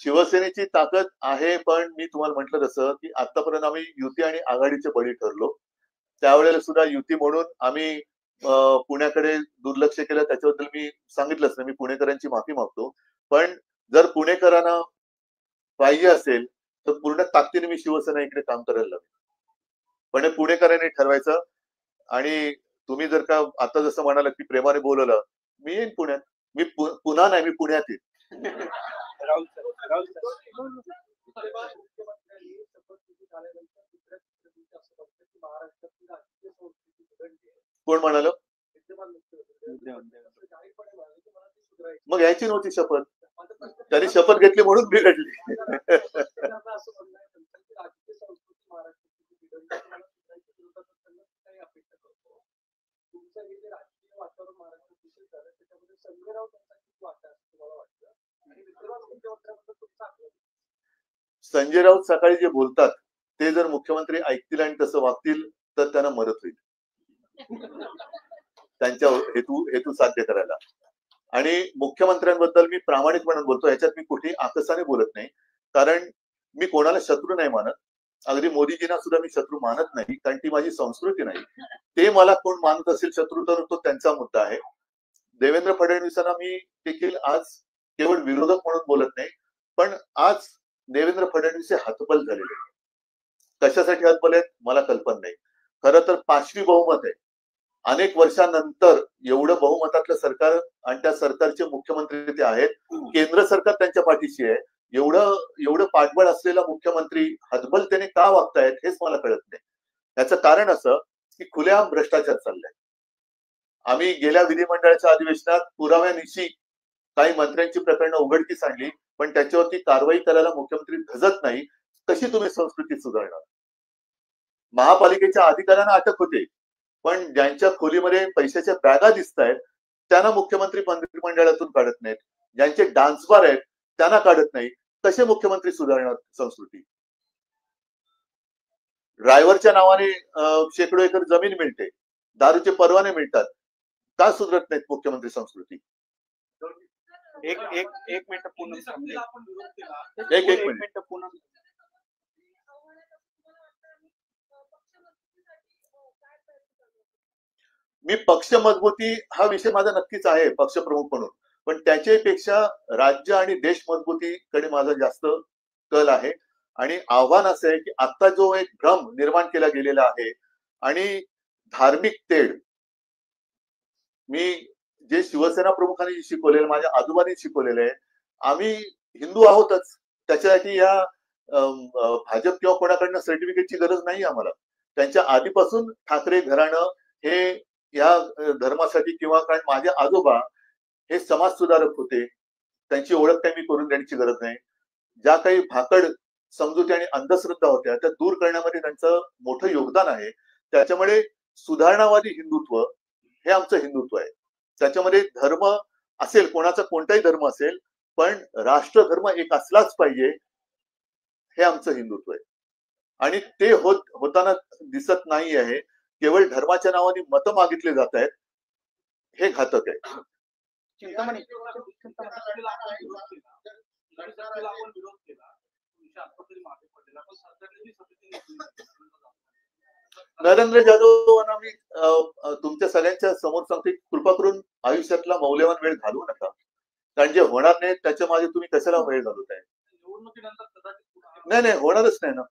Speaker 1: शिवसेनेची ताकद आहे, पण मी तुम्हाला म्हटलं तसं की आतापर्यंत आम्ही युती आणि आघाडीचे बळी ठरलो. त्यावेळेला सुद्धा युती म्हणून आम्ही पुण्याकडे दुर्लक्ष केलं. त्याच्याबद्दल मी सांगितलंच नाही, मी पुणेकरांची माफी मागतो. पण जर पुणेकरांना पाहिजे असेल तर पूर्ण ताकदीने मी शिवसेना इकडे काम करायला लागेल. पण हे पुणेकरांनी ठरवायचं. आणि तुम्ही जर का आता जसं म्हणाला की प्रेमाने बोलवलं, मी येईन पुण्यात. मी पुन्हा नाही, मी पुण्यात येईन. कोण म्हणाल? मग यायची नव्हती शपथ. त्यांनी शपथ घेतली म्हणून बिघडली. संजय राऊत सकाळी जे बोलतात ते जर मुख्यमंत्री ऐकतील आणि तसं वागतील तर त्यांना मदत होईल त्यांच्या हेतू साध्य करायला. आणि मुख्यमंत्र्यांबद्दल मी प्रामाणिकपणे बोलतो, याच्यात मी कुठेही आकसाने बोलत नाही, कारण मी कोणाला शत्रू नाही मानत. अगदी मोदीजींना सुद्धा मी शत्रू मानत नाही, कारण ती माझी संस्कृती नाही. ते मला कोण मानत असेल शत्रू तर तो त्यांचा मुद्दा आहे. देवेंद्र फडणवीसांना मी देखील आज केवळ विरोधक म्हणून बोलत नाही, पण आज देवेंद्र फडणवीस हे हतबल झालेले. कशासाठी हतबल आहेत मला कल्पना नाही. खरं तर 5वी बहुमत आहे. अनेक वर्षांनंतर एवढं बहुमतातलं सरकार आणि त्या सरकारचे मुख्यमंत्री ते आहेत. केंद्र सरकार त्यांच्या पाठीशी आहे. एवढं पाठबळ असलेला मुख्यमंत्री हतबलतेने का वागतायत हेच मला कळत नाही. याचं कारण असं की खुलेआम भ्रष्टाचार चाललाय. आम्ही गेल्या विधिमंडळाच्या अधिवेशनात पुराव्यानिशी काही मंत्र्यांची प्रकरणं उघडकीस आणली, पण त्याच्यावरती कारवाई करायला मुख्यमंत्री धजत नाही. कशी तुम्ही संस्कृती सुधारणार? महापालिकेच्या अधिकाऱ्यांना अटक होते, पण ज्यांच्या खोलीमध्ये पैशाच्या बॅगा दिसत आहेत त्यांना मुख्यमंत्री मंत्रिमंडळातून काढत नाहीत. ज्यांचे डान्स बार आहेत त्यांना काढत नाही. कसे मुख्यमंत्री सुधारणार संस्कृती? ड्रायव्हरच्या नावाने शेकडो एकर जमीन मिळते, दारूचे परवाने मिळतात, का सुधारत नाहीत मुख्यमंत्री संस्कृती?
Speaker 3: एक मिनिट पूर्ण
Speaker 1: एक मिनिट
Speaker 3: पूर्ण.
Speaker 1: मी पक्ष मजबूती हा विषय माझा नक्कीच आहे पक्षप्रमुख म्हणून, पण त्याच्यापेक्षा राज्य आणि देश मजबूतीकडे माझा जास्त कल आहे. आणि आव्हान असं आहे की आता जो एक भ्रम निर्माण केला गेलेला आहे आणि धार्मिक तेढ, मी जे शिवसेना प्रमुखांनी शिकवलेलं, माझ्या आजोबांनी शिकवलेलं आहे, आम्ही हिंदू आहोतच, त्याच्यासाठी या भाजप किंवा कोणाकडनं सर्टिफिकेटची गरज नाही आम्हाला. त्यांच्या आधीपासून ठाकरे घराणं हे या धर्मासाठी, किंवा कारण माझे आजोबा हे समाज सुधारक होते, त्यांची ओळख काही मी करून देण्याची गरज नाही. ज्या काही भाकड समजुती आणि अंधश्रद्धा होत्या त्या दूर करण्यामध्ये त्यांचं मोठं योगदान आहे. त्याच्यामुळे सुधारणावादी हिंदुत्व हे आमचं हिंदुत्व आहे. त्याच्यामध्ये धर्म असेल, कोणाचा कोणताही धर्म असेल, पण राष्ट्रधर्म एक असलाच पाहिजे, हे आमचं हिंदुत्व आहे. आणि ते होताना दिसत नाही आहे. केवळ धर्माच्या नावाने मतं मागितले जात आहेत, हे घातक आहे. नरेंद्र जाधवांना मी तुमच्या सगळ्यांच्या समोर सांगते, कृपा करून आयुष्यातला मौल्यवान वेळ घालवू नका, कारण जे होणार नाही त्याच्या मागे तुम्ही कशाला वेळ घालवताय? नाही होणारच नाही ना.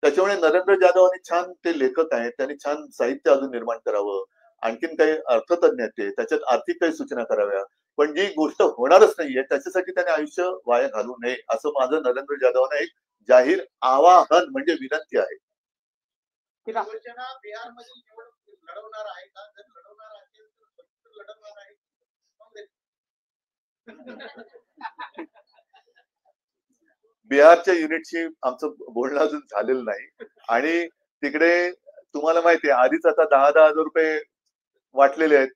Speaker 1: त्याच्यामुळे नरेंद्र जाधवांनी छान, ते लेखक आहेत, त्यांनी छान साहित्य अजून निर्माण करावं, आणखीन काही अर्थतज्ञ आहेत, त्याच्यात आर्थिक काही सूचना कराव्या, पण जी गोष्ट होणारच नाहीये त्याच्यासाठी त्याने आयुष्य वाया घालू नये, असं माझं नरेंद्र जाधवांना एक जाहीर आवाहन म्हणजे विनंती आहे.
Speaker 2: शिवसेना बिहारमध्ये निवडणूक लढवणार आहे का? जर लढवणार असेल तर लढवणार आहे काँग्रेस?
Speaker 1: बिहारच्या युनिटशी आमचं बोलणं अजून झालेलं नाही. आणि तिकडे तुम्हाला माहिती आहे आधीच आता 10,000 रुपये वाटलेले आहेत.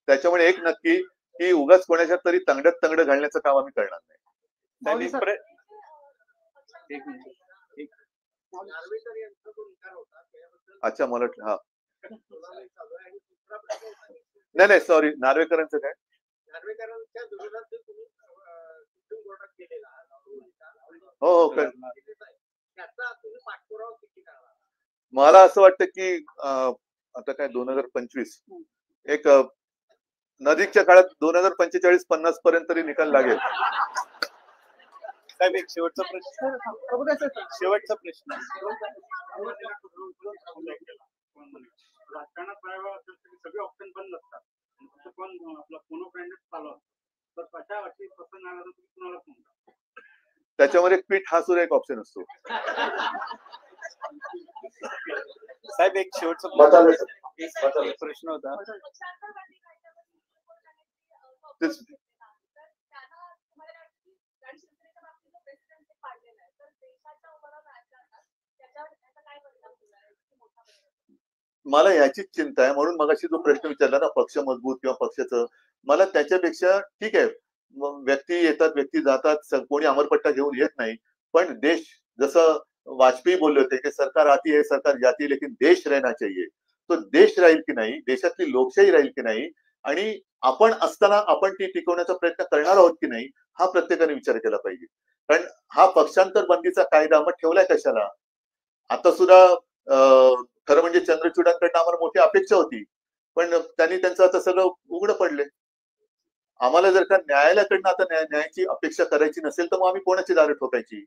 Speaker 1: त्याच्यामुळे एक नक्की की उगाच कोणाच्या तरी तंगड्यात तंगड घालण्याचं काम आम्ही करणार नाही. अच्छा, मला हा नाही सॉरी, नार्वेकरांचं काय?
Speaker 2: नार्वेकरांच्या विरोधात तुम्ही सुप्रीम कोर्टात केलेला
Speaker 1: हो
Speaker 2: त्याचा तुम्ही पाठपुरावा किती करणार?
Speaker 1: मला असं वाटतं की आता काय 2025 एक नजीकच्या काळात 2045-50 पर्यंत तरी निकाल लागेल.
Speaker 3: साहेब एक शेवटचा प्रश्न.
Speaker 2: राजकारणात सगळे ऑप्शन बंद असतात, पण आपला फोनो ब्रँडेड चालू असतो, तर कशा अशी प्रसंग आला तर तुम्ही कुणाला फोन करता?
Speaker 1: त्याच्यामध्ये पीठ हा सुद्धा एक ऑप्शन असतो.
Speaker 3: साहेब एक शेवटचा प्रश्न होता.
Speaker 1: मला याचीच चिंता आहे, म्हणून मगाशी जो प्रश्न विचारला ना पक्ष मजबूत किंवा पक्षाचं, मला त्याच्यापेक्षा ठीक आहे, व्यक्ती येतात व्यक्ती जातात, कोणी अमरपट्टा घेऊन येत नाही, पण देश जसं वाजपेयी बोलले होते की सरकार आती है सरकार जाती है लेकिन देश रहना चाहिए. तो देश राहील की नाही, देशातली लोकशाही राहील की नाही आणि आपण असताना आपण ती टिकवण्याचा प्रयत्न करणार आहोत की नाही, हा प्रत्येकाने विचार केला पाहिजे. कारण हा पक्षांतर बंदीचा कायदा मग ठेवलाय कशाला? आता सुद्धा खरं म्हणजे चंद्रचूडांकडनं आम्हाला मोठी अपेक्षा होती, पण त्यांनी त्यांचं आता सगळं उघडं पडले. आम्हाला जर का न्यायालयाकडनं आता न्यायाची अपेक्षा करायची नसेल तर मग आम्ही कोणाची दारं ठोकायची?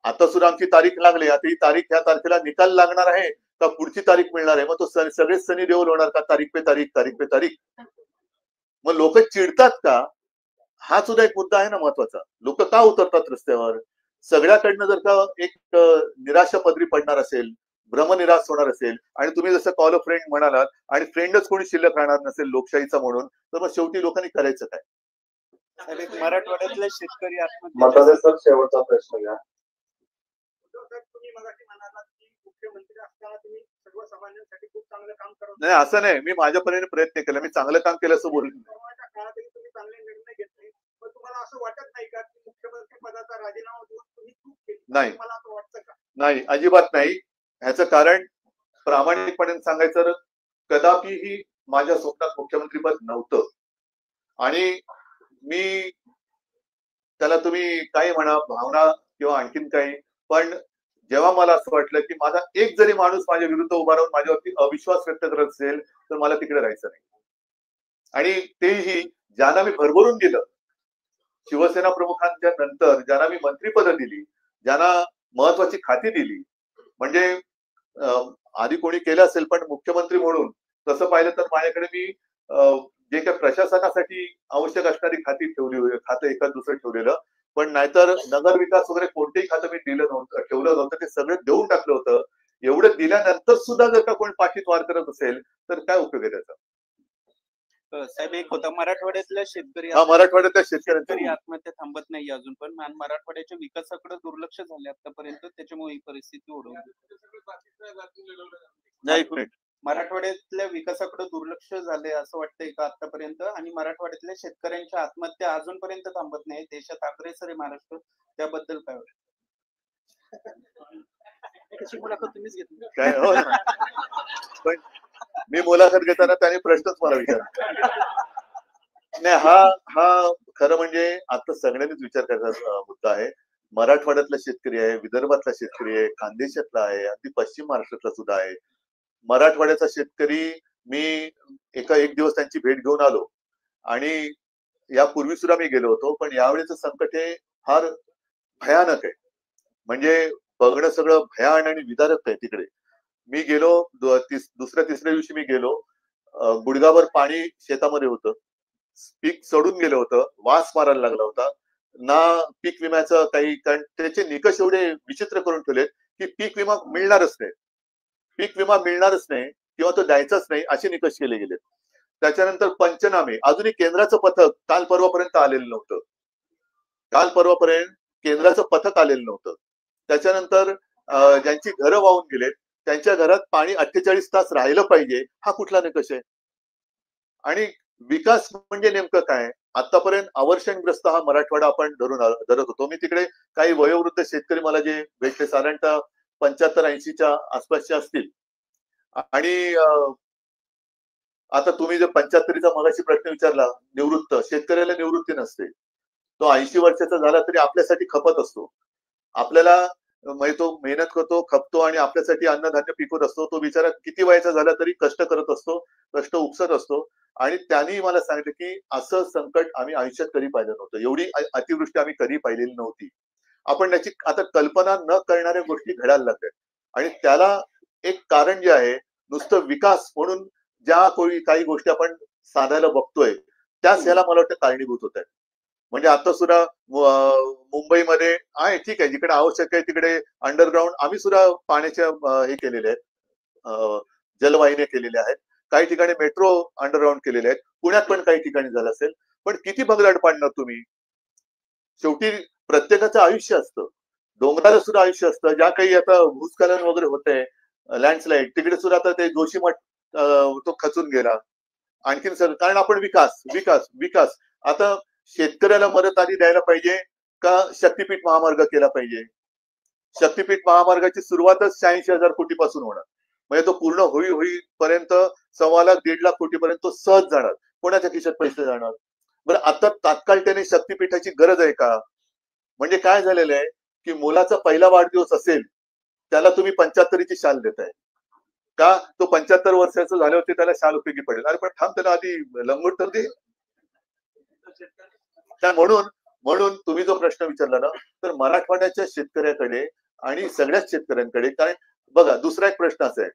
Speaker 1: आता सुद्धा आमची तारीख लागली, आता ही तारीख ह्या तारखेला निकाल लागणार आहे का पुढची तारीख मिळणार आहे? मग तो सगळेच सनी देओल होणार का तारीख पे तारीख तारीख पे तारीख? मग लोक चिडतात का? हा सुद्धा एक मुद्दा आहे ना महत्वाचा. लोक का उतरतात रस्त्यावर? सगळ्याकडनं जर का एक निराशा पदरी पडणार असेल, भ्रमनिराश होणार असेल आणि तुम्ही जसं कॉल अ फ्रेंड म्हणालात आणि फ्रेंडच कोणी शिल्लक राहणार नसेल लोकशाहीचा म्हणून, तर मग शेवटी लोकांनी करायचं काय?
Speaker 3: साहेब, एक मराठवाड्यातले शेतकरी
Speaker 4: मताचे सर शेवटचा प्रश्न घ्या.
Speaker 2: तुम्ही मगाशी म्हणालात की मुख्यमंत्री असताना तुम्ही सर्वसामान्यांसाठी खूप चांगलं काम करत
Speaker 1: नाही असं नाही, मी माझ्यापर्यंत प्रयत्न केला, मी चांगलं काम केलं असं बोलून
Speaker 2: कोरोनाच्या काळातही तुम्ही चांगले निर्णय घेतले. पण तुम्हाला असं वाटत नाही का की मुख्यमंत्री पदाचा राजीनामा देऊन तुम्ही चूक केली?
Speaker 1: नाही.
Speaker 2: मला असं वाटतं का?
Speaker 1: नाही, अजिबात नाही. ह्याचं कारण प्रामाणिकपणे सांगायचं तर कदापिही माझ्या स्वप्नात मुख्यमंत्रीपद नव्हतं आणि मी त्याला तुम्ही काही म्हणा भावना किंवा आणखीन काही, पण जेव्हा मला असं वाटलं की माझा एक जरी माणूस माझ्या विरुद्ध उभा राहून माझ्यावरती अविश्वास व्यक्त करत असेल तर मला तिकडे राहायचं नाही. आणि तेही ज्यांना मी भरभरून दिलं, शिवसेना प्रमुखांच्या नंतर ज्यांना मी मंत्रिपदं दिली, ज्यांना महत्वाची खाती दिली, म्हणजे आधी कोणी केलं असेल पण मुख्यमंत्री म्हणून तसं पाहिलं तर माझ्याकडे मी जे काही प्रशासनासाठी आवश्यक असणारी खाती ठेवली, खातं एखाद दुसरं ठेवलेलं, पण नाहीतर नगर विकास वगैरे कोणतेही खातं मी दिलं नव्हतं, ठेवलं नव्हतं, ते सगळं देऊन टाकलं होतं. एवढं दिल्यानंतर सुद्धा जर का कोणी पाठीत वार करत असेल तर काय उपयोग आहे त्याचा?
Speaker 3: साहेब, एक होता मराठवाड्यातल्या शेतकरी
Speaker 1: मराठवाड्यातल्या
Speaker 3: शेतकरी
Speaker 1: शेतकऱ्यांचा
Speaker 3: आत्महत्या थांबत नाही अजून पण, आणि मराठवाड्याच्या विकासाकडे दुर्लक्ष झाले आतापर्यंत, त्याच्यामुळे ही परिस्थिती ओढवली.
Speaker 1: नाही, एक मिनिट.
Speaker 3: मराठवाड्यातल्या विकासाकडे दुर्लक्ष झाले असं वाटतंय का आतापर्यंत? आणि मराठवाड्यातल्या शेतकऱ्यांच्या आत्महत्या अजूनपर्यंत थांबत नाही, देशात अग्रेसर आहे महाराष्ट्र, त्याबद्दल काय वाटतं? त्याची मुलाखत तुम्हीच घेतली
Speaker 1: काय हो ना. पण मी मुलाखत घेताना त्याने प्रश्नच मला विचारला. नाही, हा खरं म्हणजे आता सगळ्यांनीच विचार करायचा मुद्दा आहे. मराठवाड्यातला शेतकरी आहे, विदर्भातला शेतकरी आहे, खानदेशातला आहे, अगदी पश्चिम महाराष्ट्रातला सुद्धा आहे. मराठवाड्याचा शेतकरी मी एक दिवस त्यांची भेट घेऊन आलो आणि यापूर्वी सुद्धा मी गेलो होतो, पण यावेळेचं संकट हे फार भयानक आहे. म्हणजे बघणं सगळं भयान आणि विदारक आहे तिकडे. मी गेलो दुसऱ्या तिसऱ्या दिवशी मी गेलो, गुडघाभर पाणी शेतामध्ये होतं, पीक सडून गेलं होतं, वास मारायला लागला होता ना. पीक विम्याचं काही, कारण त्याचे निकष एवढे विचित्र करून ठेवलेत की पीक विमा मिळणारच नाही, पीक विमा मिळणारच नाही किंवा तो द्यायचाच नाही असे निकष केले गेलेत. त्याच्यानंतर पंचनामे, अजूनही केंद्राचं पथक काल परवापर्यंत आलेलं नव्हतं, काल परवापर्यंत केंद्राचं पथक आलेलं नव्हतं. त्याच्यानंतर ज्यांची घरं वाहून गेलेत त्यांच्या घरात पाणी 48 तास राहिलं पाहिजे, हा कुठला निकष आहे? आणि विकास म्हणजे नेमकं काय? आतापर्यंत अवर्षणग्रस्त हा मराठवाडा आपण धरत होतो. मी तिकडे काही वयोवृद्ध शेतकरी मला जे भेटले, साधारणतः 75-80च्या आसपासचे असतील. आणि आता तुम्ही जर 75चा मगाशी प्रश्न विचारला, निवृत्त शेतकऱ्याला निवृत्ती नसते, तो 80 वर्षाचा झाला तरी आपल्यासाठी खपत असतो. आपल्याला म्हणजे तो मेहनत करतो, खपतो आणि आपल्यासाठी अन्नधान्य पिकवत असतो. तो बिचारा किती वयाचा झाला तरी कष्ट करत असतो, कष्ट उपसत असतो. आणि त्यांनी मला सांगितलं की असं संकट आम्ही आयुष्यात कधी पाहिलं नव्हतं, एवढी अतिवृष्टी आम्ही कधी पाहिलेली नव्हती. आपण त्याची आता कल्पना न करणाऱ्या गोष्टी घडायला लागतात आणि त्याला एक कारण जे आहे, नुसतं विकास म्हणून ज्या काही गोष्टी आपण साधायला बघतोय त्याच याला मला वाटतं कारणीभूत होत आहेत. म्हणजे आता सुद्धा मुंबईमध्ये आहे, ठीक आहे, जिकडे आवश्यक आहे तिकडे अंडरग्राऊंड आम्ही सुद्धा पाण्याच्या हे केलेले आहेत, जलवाहिन्या केलेल्या आहेत. काही ठिकाणी मेट्रो अंडरग्राऊंड केलेले आहेत. पुण्यात पण काही ठिकाणी झालं असेल. पण किती भगदाड पाडणार तुम्ही? शेवटी प्रत्येकाचं आयुष्य असतं, डोंगराला सुद्धा आयुष्य असतं. ज्या काही आता भूस्खलन वगैरे होतंय, लँडस्लाईड, तिकडे सुद्धा आता ते जोशीमठ तो खचून गेला. आणखीन सर, कारण आपण विकास विकास विकास, आता शेतकऱ्याला मदत आधी द्यायला पाहिजे का शक्तीपीठ महामार्ग केला पाहिजे? शक्तीपीठ महामार्गाची सुरुवातच 86,000 कोटीपासून होणार. म्हणजे तो पूर्ण होईपर्यंत 1.25 लाख 1.5 लाख कोटीपर्यंत तो सहज जाणार. कोणाच्या खिशात पैसे जाणार? बरं, आता तात्काळ त्याने शक्तीपीठाची गरज आहे का? म्हणजे काय झालेलं आहे की मुलाचा पहिला वाढदिवस असेल त्याला तुम्ही 75ची शाल देताय का? तो 75 वर्षाचं झाल्यावरती त्याला शाल उपयोगी पडेल. अरे पण थांब, त्याला आधी लंगोट तर दे. म्हणून तुम्ही जो प्रश्न विचारला ना, तर मराठवाड्याच्या शेतकऱ्याकडे आणि सगळ्याच शेतकऱ्यांकडे काय बघा, दुसरा एक प्रश्न असा आहे.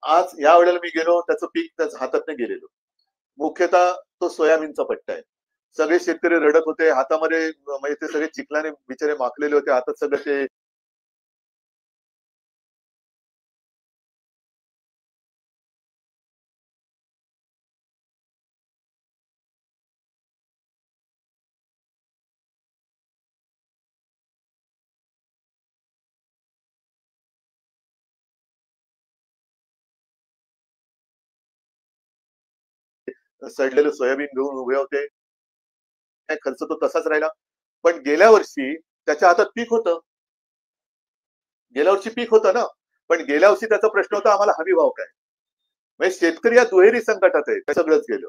Speaker 1: आज या वेळेला मी गेलो, त्याचं पीक त्याच्या हातातनं गेलेलो. मुख्यतः तो सोयाबीनचा पट्टा आहे. सगळे शेतकरी रडत होते, हातामध्ये म्हणजे ते सगळे चिखलाने बिचारे माखलेले होते, हातात सगळं ते सडलेलं सोयाबीन घेऊन उभे होते. खर्च तो तसाच राहिला. पण गेल्या वर्षी त्याच्या हातात पीक होतं. गेल्या वर्षी पीक होतं ना, पण गेल्या वर्षी त्याचा प्रश्न होता आम्हाला हमी भाव काय. म्हणजे शेतकरी या दुहेरी संकटात आहे, ते सगळंच गेलं.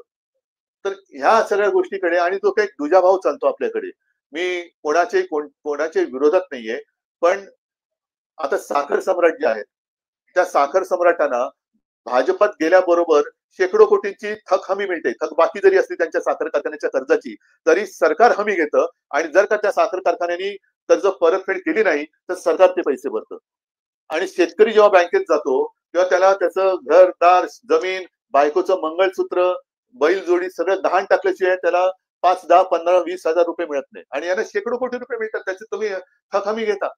Speaker 1: तर ह्या सगळ्या गोष्टीकडे आणि जो काही दुजाभाव चालतो आपल्याकडे, मी कोणाच्या विरोधात नाहीये, पण आता साखर सम्राट जे आहेत त्या साखर सम्राटांना भाजपात गेल्याबरोबर शेकडो कोटींची थक हमी मिळते. थक बाकी जरी असली त्यांच्या साखर कारखान्याच्या कर्जाची, तरी सरकार हमी घेतं आणि जर का त्या साखर कारखान्यांनी कर्ज परतफेड केली नाही तर सरकार ते पैसे भरतं. आणि शेतकरी जेव्हा बँकेत जातो तेव्हा त्याला त्याचं घरदार, जमीन, बायकोचं मंगळसूत्र, बैलजोडी सगळं दहाण टाकल्याशिवाय त्याला 5, 10, 15, 20,000 रुपये मिळत नाही. आणि यांना शेकडो कोटी रुपये मिळतात, त्याचे तुम्ही थक हमी घेता.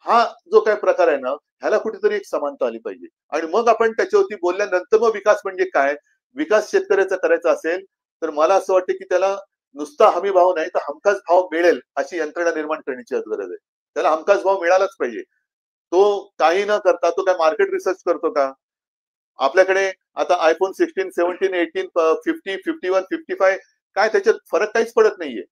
Speaker 1: हा जो काही प्रकार आहे ना, ह्याला कुठेतरी एक समानता आली पाहिजे. आणि मग आपण त्याच्यावरती बोलल्यानंतर मग विकास म्हणजे काय, विकास शेतकऱ्याचा करायचा असेल तर मला असं वाटतं की त्याला नुसता हमी भाव नाही तर हमखास भाव मिळेल अशी यंत्रणा निर्माण करण्याची गरज आहे. त्याला हमखास भाव मिळालाच पाहिजे. तो काही न करता तो काय मार्केट रिसर्च करतो का? आपल्याकडे आता आयफोन 16, 17, 18, 50, 51, 55 काय त्याच्यात फरक काहीच पडत नाहीये.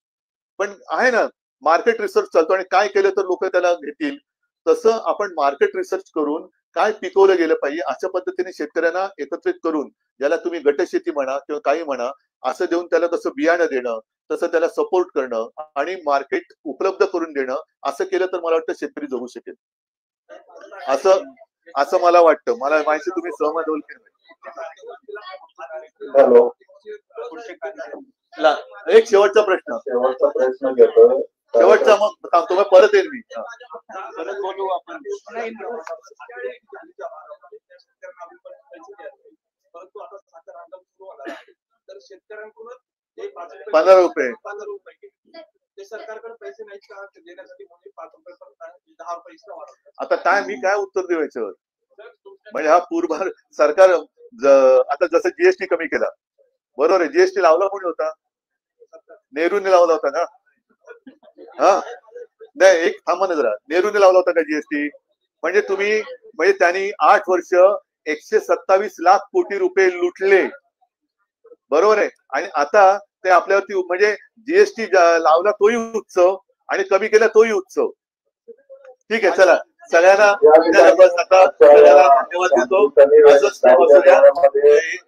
Speaker 1: पण आहे ना, मार्केट रिसर्च चालतो आणि काय केलं तर लोक त्याला घेतील. तसं आपण मार्केट रिसर्च करून काय पिकवलं गेलं पाहिजे अशा पद्धतीने शेतकऱ्यांना एकत्रित करून, ज्याला तुम्ही गटशेती म्हणा किंवा काही म्हणा, असं देऊन त्याला तसं बियाणं देणं, तसं त्याला सपोर्ट करणं आणि मार्केट उपलब्ध करून देणं, असं केलं तर मला वाटतं शेतकरी जगू शकेल. असं मला वाटतं. मला माहिती तुम्ही सहमत होईल की नाही.
Speaker 4: हॅलो,
Speaker 1: एक शेवटचा प्रश्न
Speaker 4: घेतो.
Speaker 1: शेवटचा, मग सांगतो मग परत येईल मी.
Speaker 3: परत बोलू आपण.
Speaker 2: परंतु आता साखर हंगाम सुरू होणार आहे, तर शेतकऱ्यांकडून
Speaker 1: 15 रुपये
Speaker 2: ते सरकारकडे पैसे नाहीत का देण्यासाठी, म्हणजे 5 रुपये 10 रुपये वाढवतात.
Speaker 1: आता काय मी काय उत्तर देऊ याच्यावर? म्हणजे हा पूर्वभार सरकार आता जसं जीएसटी कमी केला, बरोबर आहे, जीएसटी लावला कोणी होता? नेहरूने लावला होता ना. हा नाही, एक थांबा ना जरा, नेहरूने लावला होता का जीएसटी? म्हणजे म्हणजे त्यांनी 8 वर्ष 127 लाख कोटी रुपये लुटले, बरोबर आहे. आणि आता ते आपल्यावरती म्हणजे जीएसटी लावला तोही उत्सव आणि कमी केला तोही उत्सव. ठीक आहे, चला सगळ्यांना धन्यवाद देतो.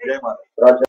Speaker 1: जय महाराज.